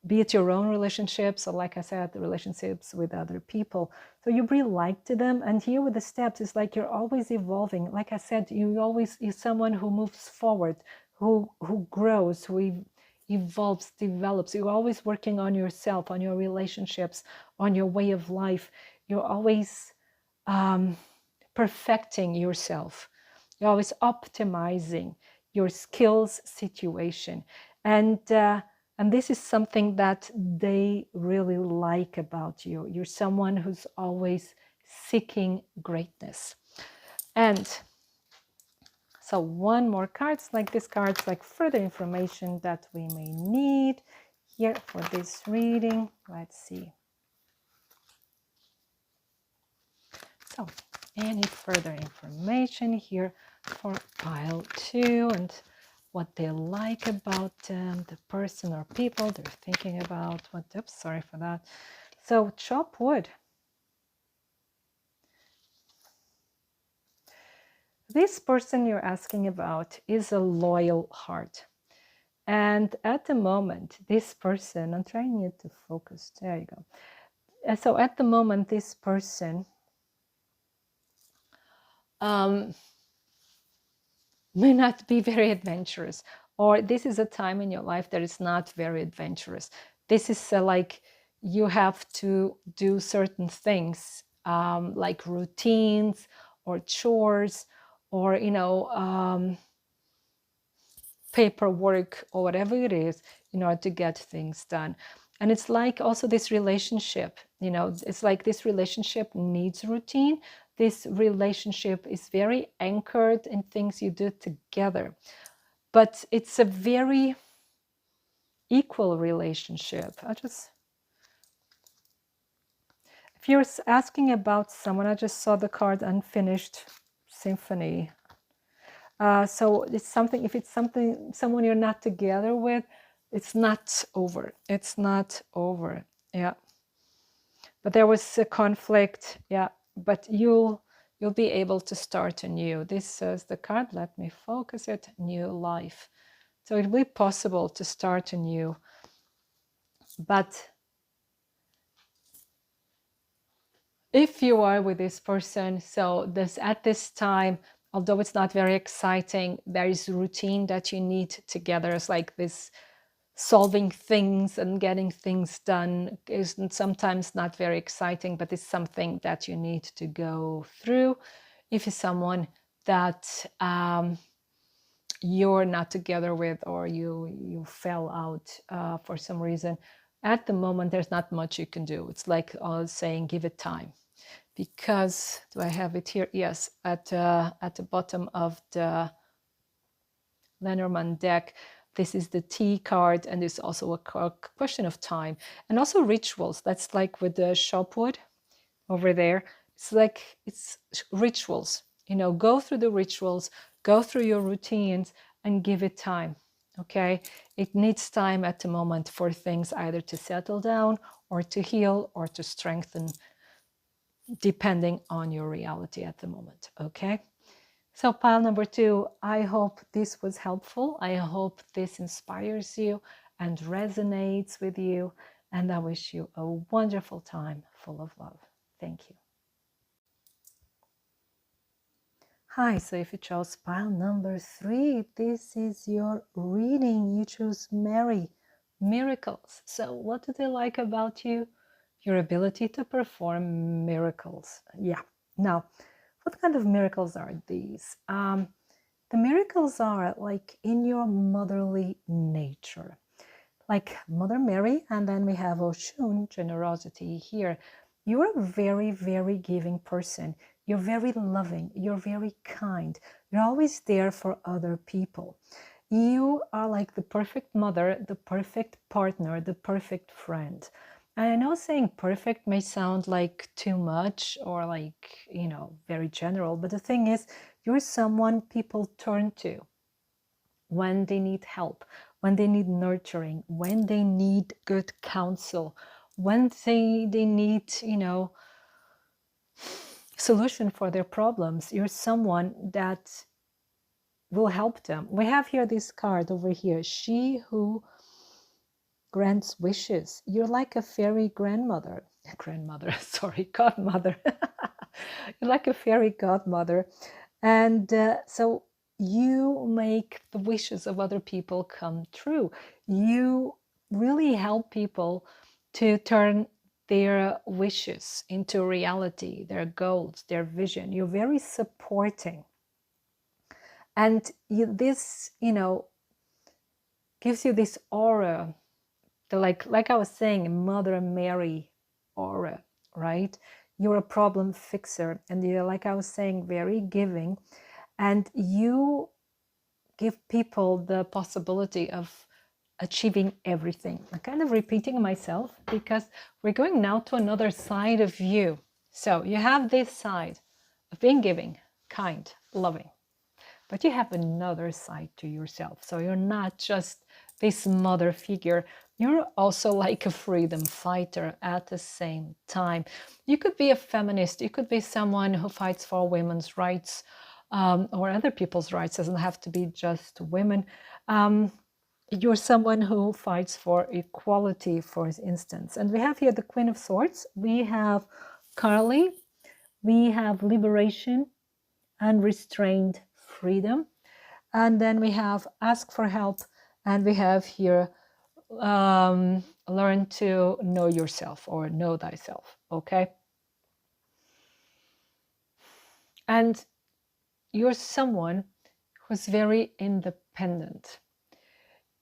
be it your own relationships, or like I said, the relationships with other people. So you bring light to them. And here with the steps, it's like you're always evolving. Like I said, you're someone who moves forward, who grows, who evolves, develops. You're always working on yourself, on your relationships, on your way of life. You're always perfecting yourself. You're always optimizing your skills situation. And this is something that they really like about you. You're someone who's always seeking greatness. And so one more cards, like this card's like further information that we may need here for this reading. Let's see. So any further information here for pile 2 and what they like about the person or people they're thinking about. Oops, sorry for that. So chop wood. This person you're asking about is a loyal heart. And at the moment, this person, I'm trying you to focus. There you go. So at the moment, this person may not be very adventurous, or this is a time in your life that is not very adventurous. This is like you have to do certain things like routines or chores or paperwork or whatever it is in order to get things done. And it's like also this relationship, it's like this relationship needs routine. This relationship is very anchored in things you do together, but it's a very equal relationship. If you're asking about someone, I just saw the card Unfinished Symphony. So it's something, if it's someone you're not together with, it's not over. It's not over. Yeah. But there was a conflict. Yeah. But you'll be able to start anew. This says the card, let me focus it, new life. So it will be possible to start anew. But if you are with this person, so at this time, although it's not very exciting, there is routine that you need together. It's like this solving things and getting things done is sometimes not very exciting, but it's something that you need to go through. If you're someone that you're not together with, or you fell out for some reason, at the moment there's not much you can do. It's like saying give it time. because, do I have it here? Yes, at the bottom of the Lenormand deck, this is the T card, and it's also a question of time, and also rituals. That's like with the shopwood over there. It's like it's rituals. Go through the rituals, go through your routines, and give it time. Okay, it needs time at the moment for things either to settle down or to heal or to strengthen, depending on your reality at the moment. Okay. So pile number 2, I hope this was helpful. I hope this inspires you and resonates with you. And I wish you a wonderful time full of love. Thank you. Hi, so if you chose pile number 3, this is your reading. You choose Mary, miracles. So what do they like about you? Your ability to perform miracles. Yeah. Now, what kind of miracles are these? The miracles are like in your motherly nature, like Mother Mary, and then we have Oshun, generosity here. You're a very, very giving person. You're very loving. You're very kind. You're always there for other people. You are like the perfect mother, the perfect partner, the perfect friend. And I know saying perfect may sound like too much or like, very general, but the thing is, you're someone people turn to when they need help, when they need nurturing, when they need good counsel, when they need, solution for their problems. You're someone that will help them. We have here this card over here, she who grants wishes. You're like a fairy godmother. You're like a fairy godmother. And so you make the wishes of other people come true. You really help people to turn their wishes into reality, their goals, their vision. You're very supporting. And this, gives you this aura, like I was saying, Mother Mary aura, right? You're a problem fixer, and you're, like I was saying, very giving, and you give people the possibility of achieving everything. I'm kind of repeating myself because we're going now to another side of you. So you have this side of being giving, kind, loving, but you have another side to yourself. So you're not just this mother figure. You're also like a freedom fighter at the same time. You could be a feminist. You could be someone who fights for women's rights, or other people's rights. It doesn't have to be just women. You're someone who fights for equality, for instance. And we have here the Queen of Swords. We have Carly. We have liberation, unrestrained freedom. And then we have ask for help. And we have here learn to know yourself or know thyself. Okay. And you're someone who's very independent.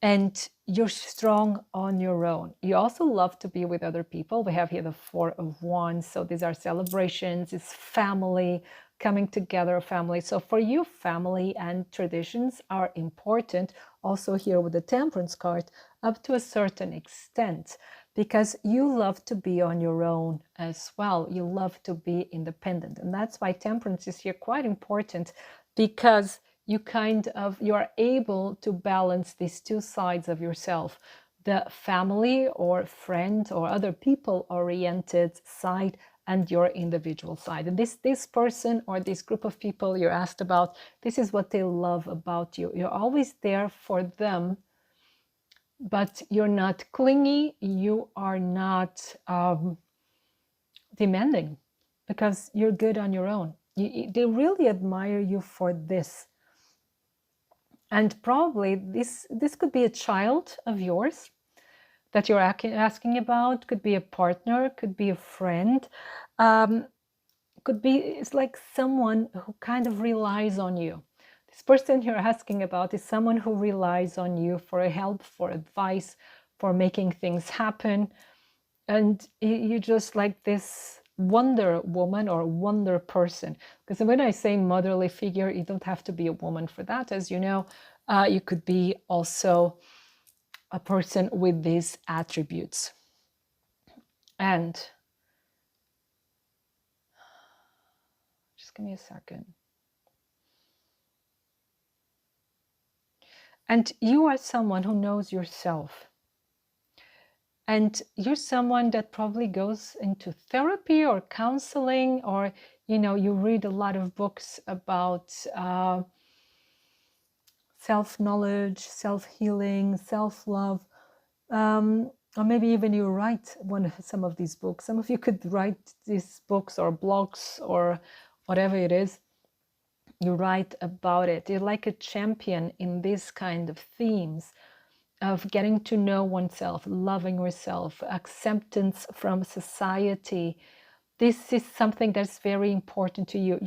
And you're strong on your own. You also love to be with other people. We have here the Four of Wands. So these are celebrations, it's family, coming together, family. So for you, family and traditions are important. Also here with the Temperance card, up to a certain extent, because you love to be on your own as well. You love to be independent. And that's why Temperance is here quite important, because you are able to balance these two sides of yourself, the family or friend or other people oriented side and your individual side. And this person or this group of people you're asked about, this is what they love about you. You're always there for them, but you're not clingy. You are not demanding, because you're good on your own. They really admire you for this. And probably this could be a child of yours that you're asking about, could be a partner, could be a friend, could be, it's like someone who kind of relies on you. This person you're asking about is someone who relies on you for help, for advice, for making things happen. And you just like this wonder woman or wonder person. Because when I say motherly figure, you don't have to be a woman for that. As you know, you could be also a person with these attributes. And just give me a second. And you are someone who knows yourself. And you're someone that probably goes into therapy or counseling, or, you know, you read a lot of books about self-knowledge, self-healing, self-love. Or maybe even you write some of these books. Some of you could write these books or blogs or whatever it is. You write about it. You're like a champion in this kind of themes of getting to know oneself, loving yourself, acceptance from society. This is something that's very important to you.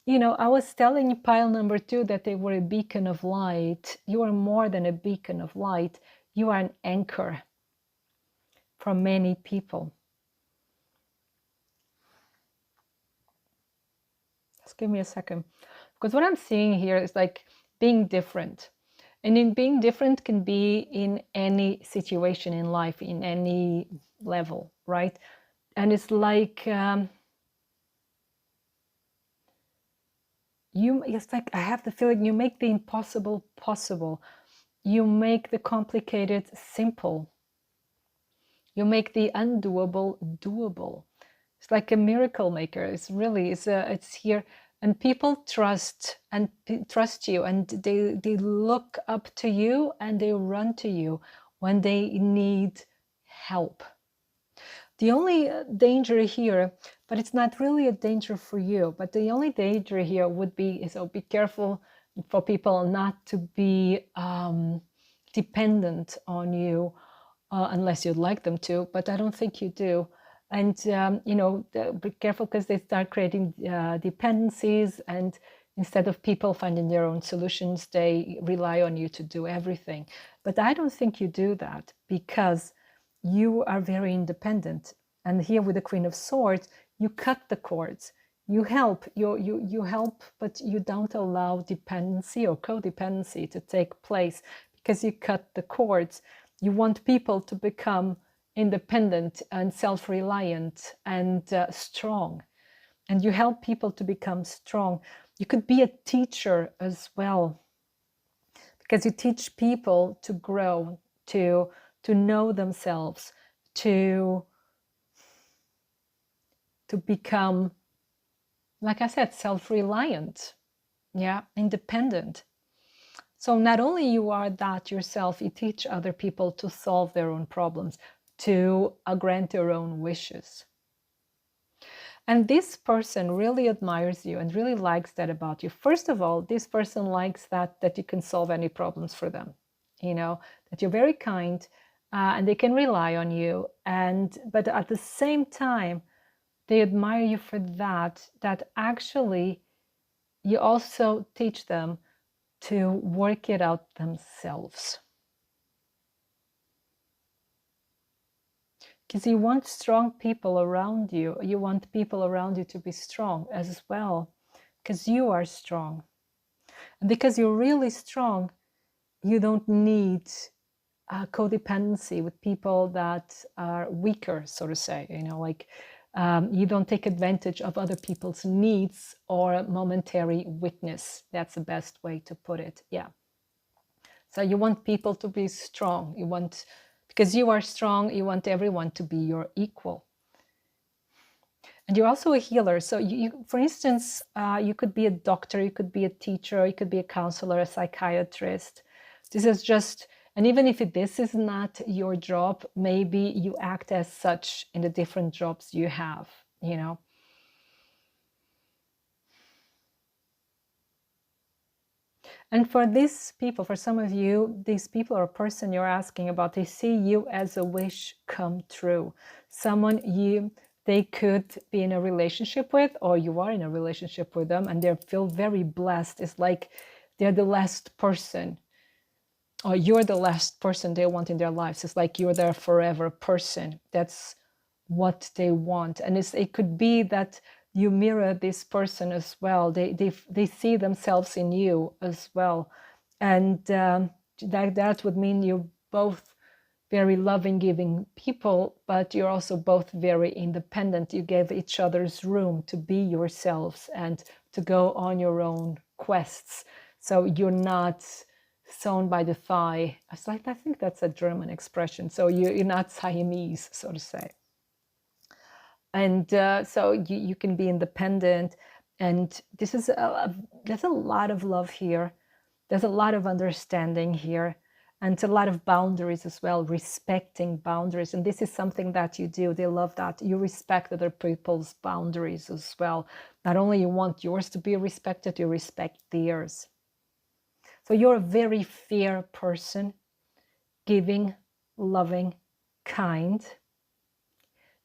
You know, I was telling pile number 2 that they were a beacon of light. You are more than a beacon of light. You are an anchor for many people. Just give me a second. Because what I'm seeing here is like being different. And in being different can be in any situation in life, in any level, right? And it's like it's like I have the feeling you make the impossible possible. You make the complicated simple. You make the undoable doable. It's like a miracle maker. It's really it's here, and people trust you, and they look up to you and they run to you when they need help. The only danger here, but it's not really a danger for you, but the only danger here would be, so be careful for people not to be dependent on you unless you'd like them to, but I don't think you do. And, you know, be careful because they start creating dependencies, and instead of people finding their own solutions, they rely on you to do everything. But I don't think you do that, because you are very independent. And here with the Queen of Swords, you cut the cords. You help, you help, but you don't allow dependency or codependency to take place, because you cut the cords. You want people to become independent and self-reliant and strong. And you help people to become strong. You could be a teacher as well, because you teach people to grow, to know themselves, to become, like I said, self-reliant, yeah, independent. So not only you are that yourself, you teach other people to solve their own problems, to grant their own wishes. And this person really admires you and really likes that about you. First of all, this person likes that you can solve any problems for them, you know, that you're very kind, and they can rely on you. But at the same time, they admire you for that actually you also teach them to work it out themselves. Because you want strong people around you. You want people around you to be strong as well, because you are strong. And because you're really strong, you don't need codependency with people that are weaker, so to say. You know, like you don't take advantage of other people's needs or momentary weakness. That's the best way to put it. Yeah. So you want people to be strong. You want, because you are strong, you want everyone to be your equal. And you're also a healer. So you for instance, you could be a doctor, you could be a teacher, you could be a counselor, a psychiatrist. This is just, and even if this is not your job, maybe you act as such in the different jobs you have, you know. And for these people, for some of you, these people or a person you're asking about, they see you as a wish come true. Someone they could be in a relationship with, or you are in a relationship with them, and they feel very blessed. It's like they're the last person, or you're the last person they want in their lives. It's like you're their forever person. That's what they want. And it could be that you mirror this person as well. They see themselves in you as well. And that would mean you're both very loving, giving people, but you're also both very independent. You give each other's room to be yourselves and to go on your own quests. So you're not sewn by the thigh. It's like, I think that's a German expression. So you're not Siamese, so to say. And so you can be independent. And this is there's a lot of love here. There's a lot of understanding here. And a lot of boundaries as well, respecting boundaries. And this is something that you do. They love that. You respect other people's boundaries as well. Not only you want yours to be respected, you respect theirs. So you're a very fair person, giving, loving, kind.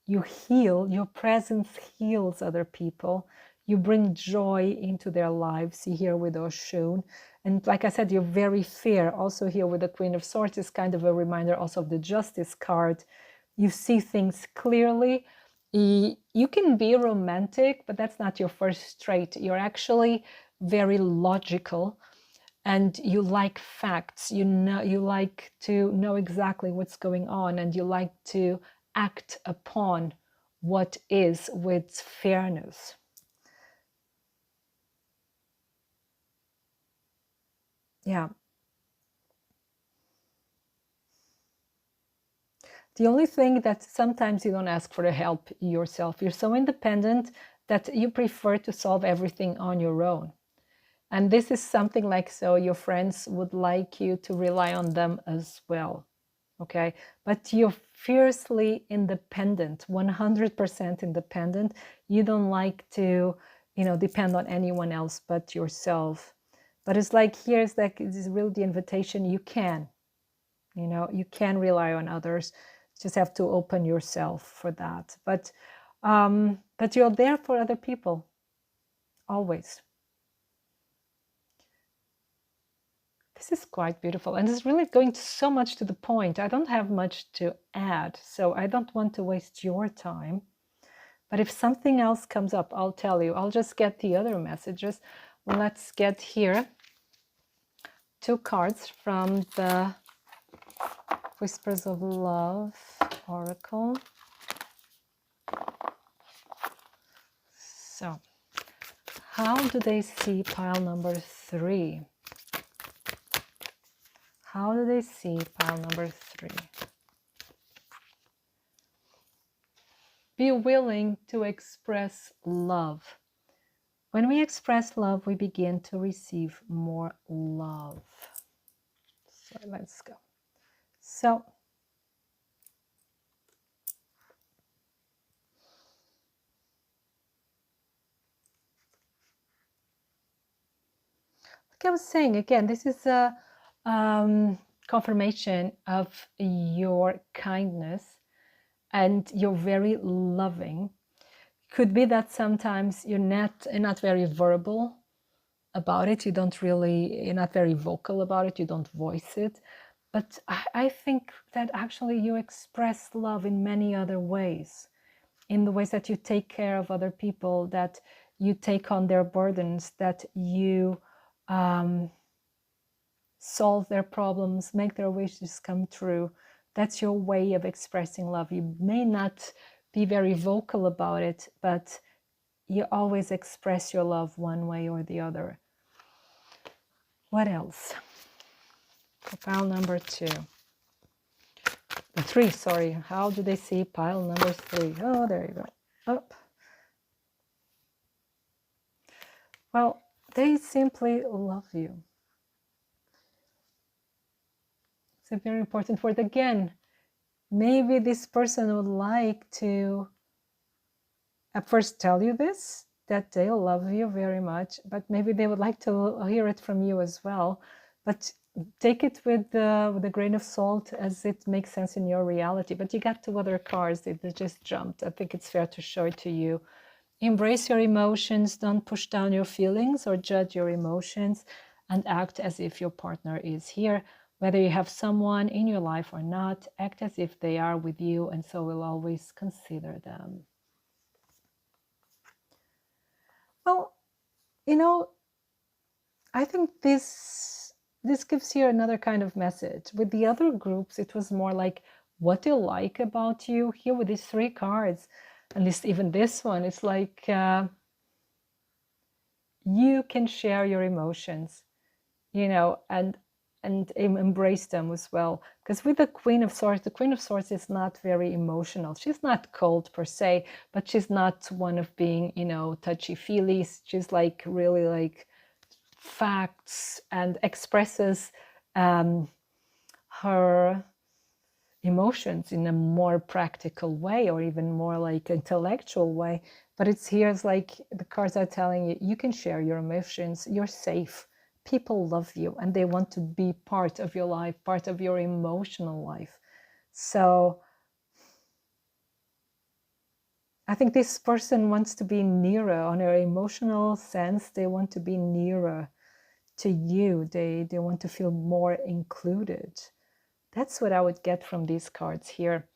You heal, your presence heals other people. You bring joy into their lives here with Oshun. And like I said, you're very fair. Also here with the Queen of Swords is kind of a reminder also of the Justice card. You see things clearly. You can be romantic, but that's not your first trait. You're actually very logical. And you like facts. You like to know exactly what's going on, and you like to act upon what is with fairness. Yeah. The only thing that sometimes you don't ask for the help yourself. You're so independent that you prefer to solve everything on your own. And this is something like, so your friends would like you to rely on them as well. Okay, but you're fiercely independent, 100% independent. You don't like to, depend on anyone else but yourself. But it's like, here's like, this is really the invitation. You can, you can rely on others. Just have to open yourself for that. But you're there for other people, always. This is quite beautiful, and it's really going so much to the point. I don't have much to add, so I don't want to waste your time. But if something else comes up, I'll tell you. I'll just get the other messages. Let's get here 2 cards from the Whispers of Love Oracle. So, how do they see pile number 3? How do they see pile number 3? Be willing to express love. When we express love, we begin to receive more love. So let's go. So, like I was saying, again, this is a confirmation of your kindness, and you're very loving. Could be that sometimes you're not very verbal about it. You're not very vocal about it. You don't voice it. But I think that actually you express love in many other ways, in the ways that you take care of other people, that you take on their burdens, that you solve their problems, make their wishes come true. That's your way of expressing love. You may not be very vocal about it, but you always express your love one way or the other. What else? Pile number 2. 3, sorry. How do they see pile number 3? Oh, there you go. Up. Well, they simply love you. It's a very important word. Again, maybe this person would like to at first tell you this, that they love you very much, but maybe they would like to hear it from you as well. But take it with a grain of salt, as it makes sense in your reality. But you got 2 other cards that just jumped. I think it's fair to show it to you. Embrace your emotions. Don't push down your feelings or judge your emotions, and act as if your partner is here. Whether you have someone in your life or not, act as if they are with you, and so we'll always consider them. Well, you know, I think this gives you another kind of message. With the other groups, it was more like what they like about you. Here with these 3 cards, and even this one, it's like you can share your emotions, you know, and embrace them as well. Because with the Queen of Swords is not very emotional. She's not cold per se, but she's not one of being, you know, touchy-feely. She's like really like facts and expresses her emotions in a more practical way, or even more like intellectual way. But it's like the cards are telling you, you can share your emotions, you're safe, people love you, and they want to be part of your life, part of your emotional life. So I think this person wants to be nearer on an emotional sense. They want to be nearer to you. They want to feel more included. That's what I would get from these cards here.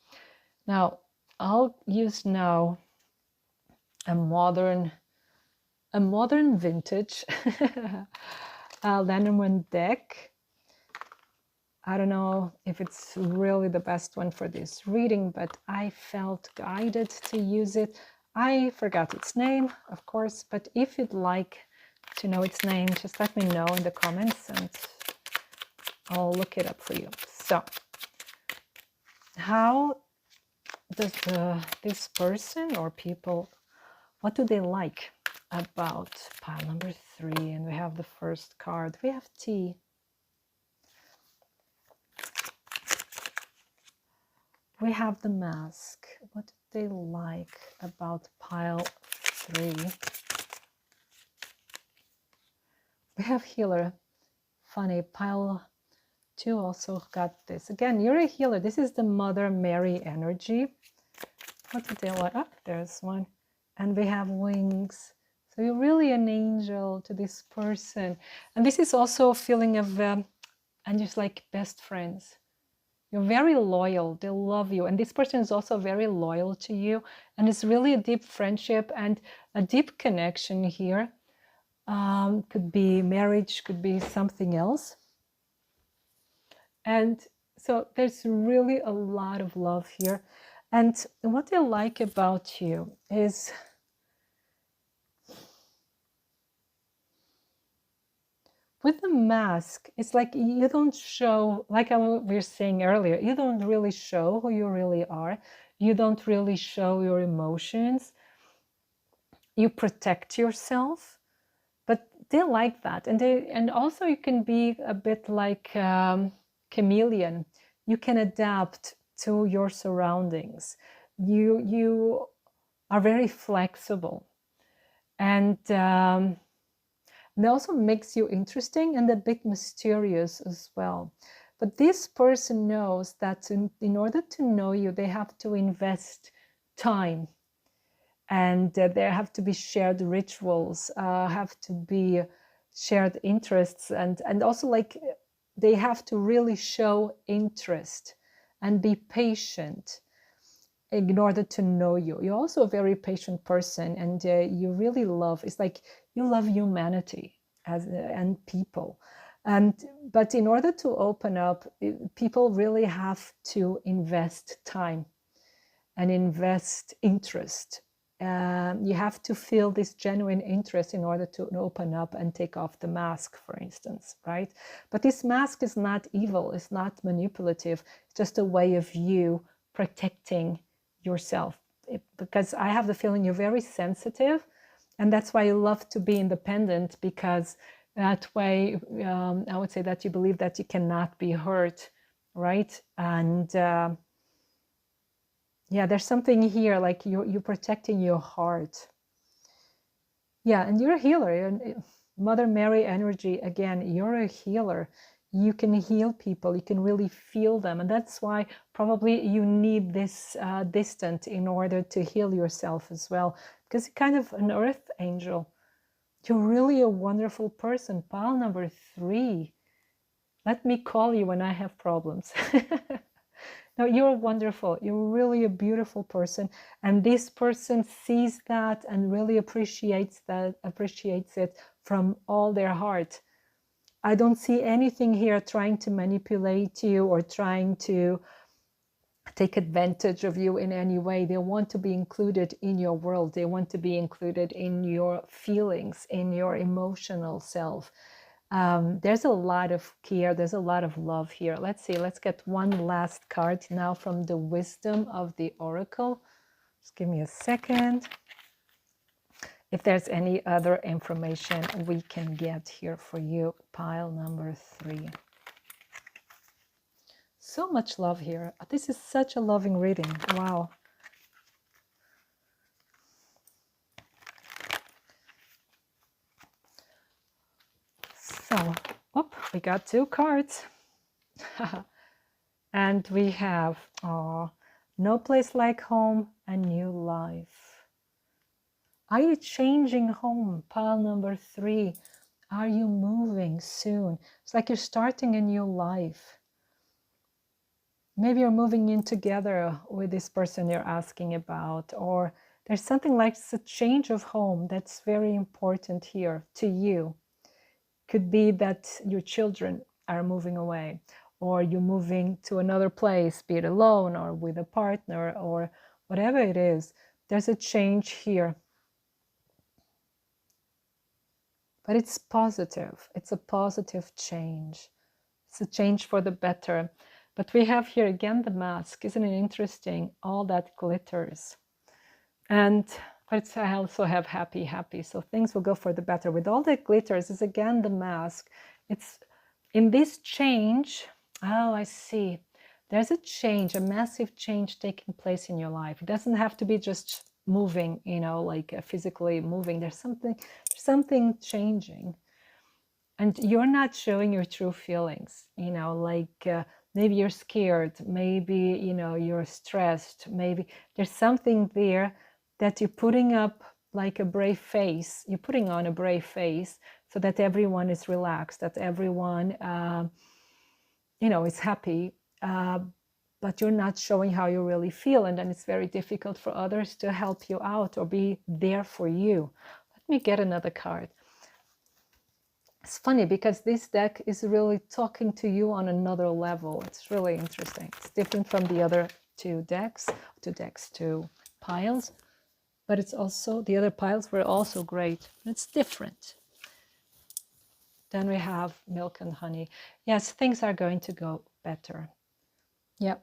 Now, I'll use now a modern vintage Lenormand deck. I don't know if it's really the best one for this reading, but I felt guided to use it. I forgot its name, of course, but if you'd like to know its name, just let me know in the comments and I'll look it up for you. So, how does this person or people, what do they like about pile number 3? And we have the first card. We have tea. We have the mask. What do they like about pile 3? We have healer. Funny, pile 2 also got this. Again, you're a healer. This is the Mother Mary energy. What do they like? Oh, there's one. And we have wings. So you're really an angel to this person. And this is also a feeling of, and just like best friends. You're very loyal. They love you. And this person is also very loyal to you. And it's really a deep friendship and a deep connection here. Could be marriage, could be something else. And so there's really a lot of love here. And what I like about you is with the mask, it's like you don't show, like we were saying earlier, you don't really show who you really are. You don't really show your emotions. You protect yourself, but they like that. And also you can be a bit like chameleon. You can adapt to your surroundings. You are very flexible. And it also makes you interesting and a bit mysterious as well. But this person knows that in order to know you, they have to invest time. And there have to be shared rituals, have to be shared interests. And also like they have to really show interest and be patient in order to know you. You're also a very patient person, and you really love, it's like you love humanity and people. But in order to open up, people really have to invest time and invest interest. You have to feel this genuine interest in order to open up and take off the mask, for instance, right? But this mask is not evil, it's not manipulative, it's just a way of you protecting yourself. Because I have the feeling you're very sensitive, and that's why you love to be independent, because that way I would say that you believe that you cannot be hurt, right? And yeah, there's something here like you're protecting your heart. Yeah, and you're a healer. Mother Mary energy, again, you're a healer. You can heal people, you can really feel them. And that's why probably you need this distance in order to heal yourself as well. Because you're kind of an earth angel. You're really a wonderful person. Pile number 3. Let me call you when I have problems. No, you're wonderful. You're really a beautiful person. And this person sees that and really appreciates it from all their heart. I don't see anything here trying to manipulate you or trying to take advantage of you in any way. They want to be included in your world. They want to be included in your feelings, in your emotional self. There's a lot of care. There's a lot of love here. Let's see. Let's get one last card now from the wisdom of the oracle. Just give me a second. If there's any other information we can get here for you, pile number 3. So much love here. This is such a loving reading. Wow. So, we got 2 cards. And we have no place like home, a new life. Are you changing home? Pile number 3. Are you moving soon? It's like you're starting a new life. Maybe you're moving in together with this person you're asking about, or there's something like a change of home that's very important here to you. Could be that your children are moving away, or you're moving to another place, be it alone or with a partner or whatever it is. There's a change here. But it's positive. It's a positive change. It's a change for the better. But we have here again the mask. Isn't it interesting? All that glitters. But I also have happy, happy. So things will go for the better. With all that glitters is again the mask. It's in this change. Oh, I see. There's a change, a massive change taking place in your life. It doesn't have to be just moving, like physically moving. There's something changing. And you're not showing your true feelings, maybe you're scared, maybe, you're stressed, maybe there's something there that you're putting up like a brave face. You're putting on a brave face so that everyone is relaxed, that everyone, is happy, but you're not showing how you really feel. And then it's very difficult for others to help you out or be there for you. Let me get another card. It's funny because this deck is really talking to you on another level. It's really interesting. It's different from the other 2 piles, but it's also, the other piles were also great. It's different. Then we have milk and honey. Yes, things are going to go better. Yep.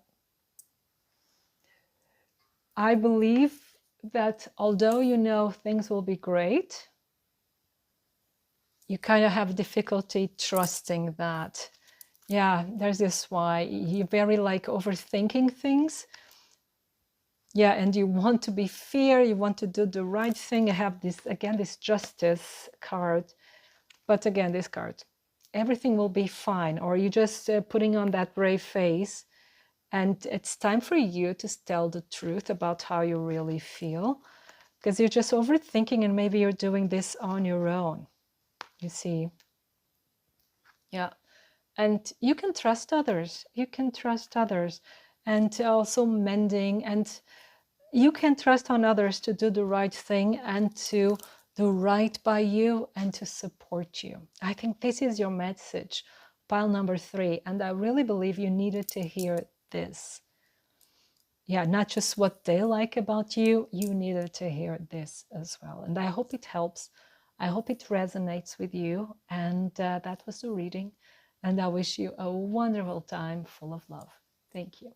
I believe that although things will be great, you kind of have difficulty trusting that. Yeah, there's this why you're very overthinking things. Yeah, and you want to be fair, you want to do the right thing. I have this, again, this justice card. But again, this card, everything will be fine. Or you're just putting on that brave face. And it's time for you to tell the truth about how you really feel. Because you're just overthinking and maybe you're doing this on your own. You see? Yeah. And you can trust others. You can trust others. And also mending. And you can trust on others to do the right thing and to do right by you and to support you. I think this is your message, pile number 3. And I really believe you needed to hear this. Yeah, not just what they like about you, you needed to hear this as well. And I hope it helps. I hope it resonates with you. And that was the reading. And I wish you a wonderful time full of love. Thank you.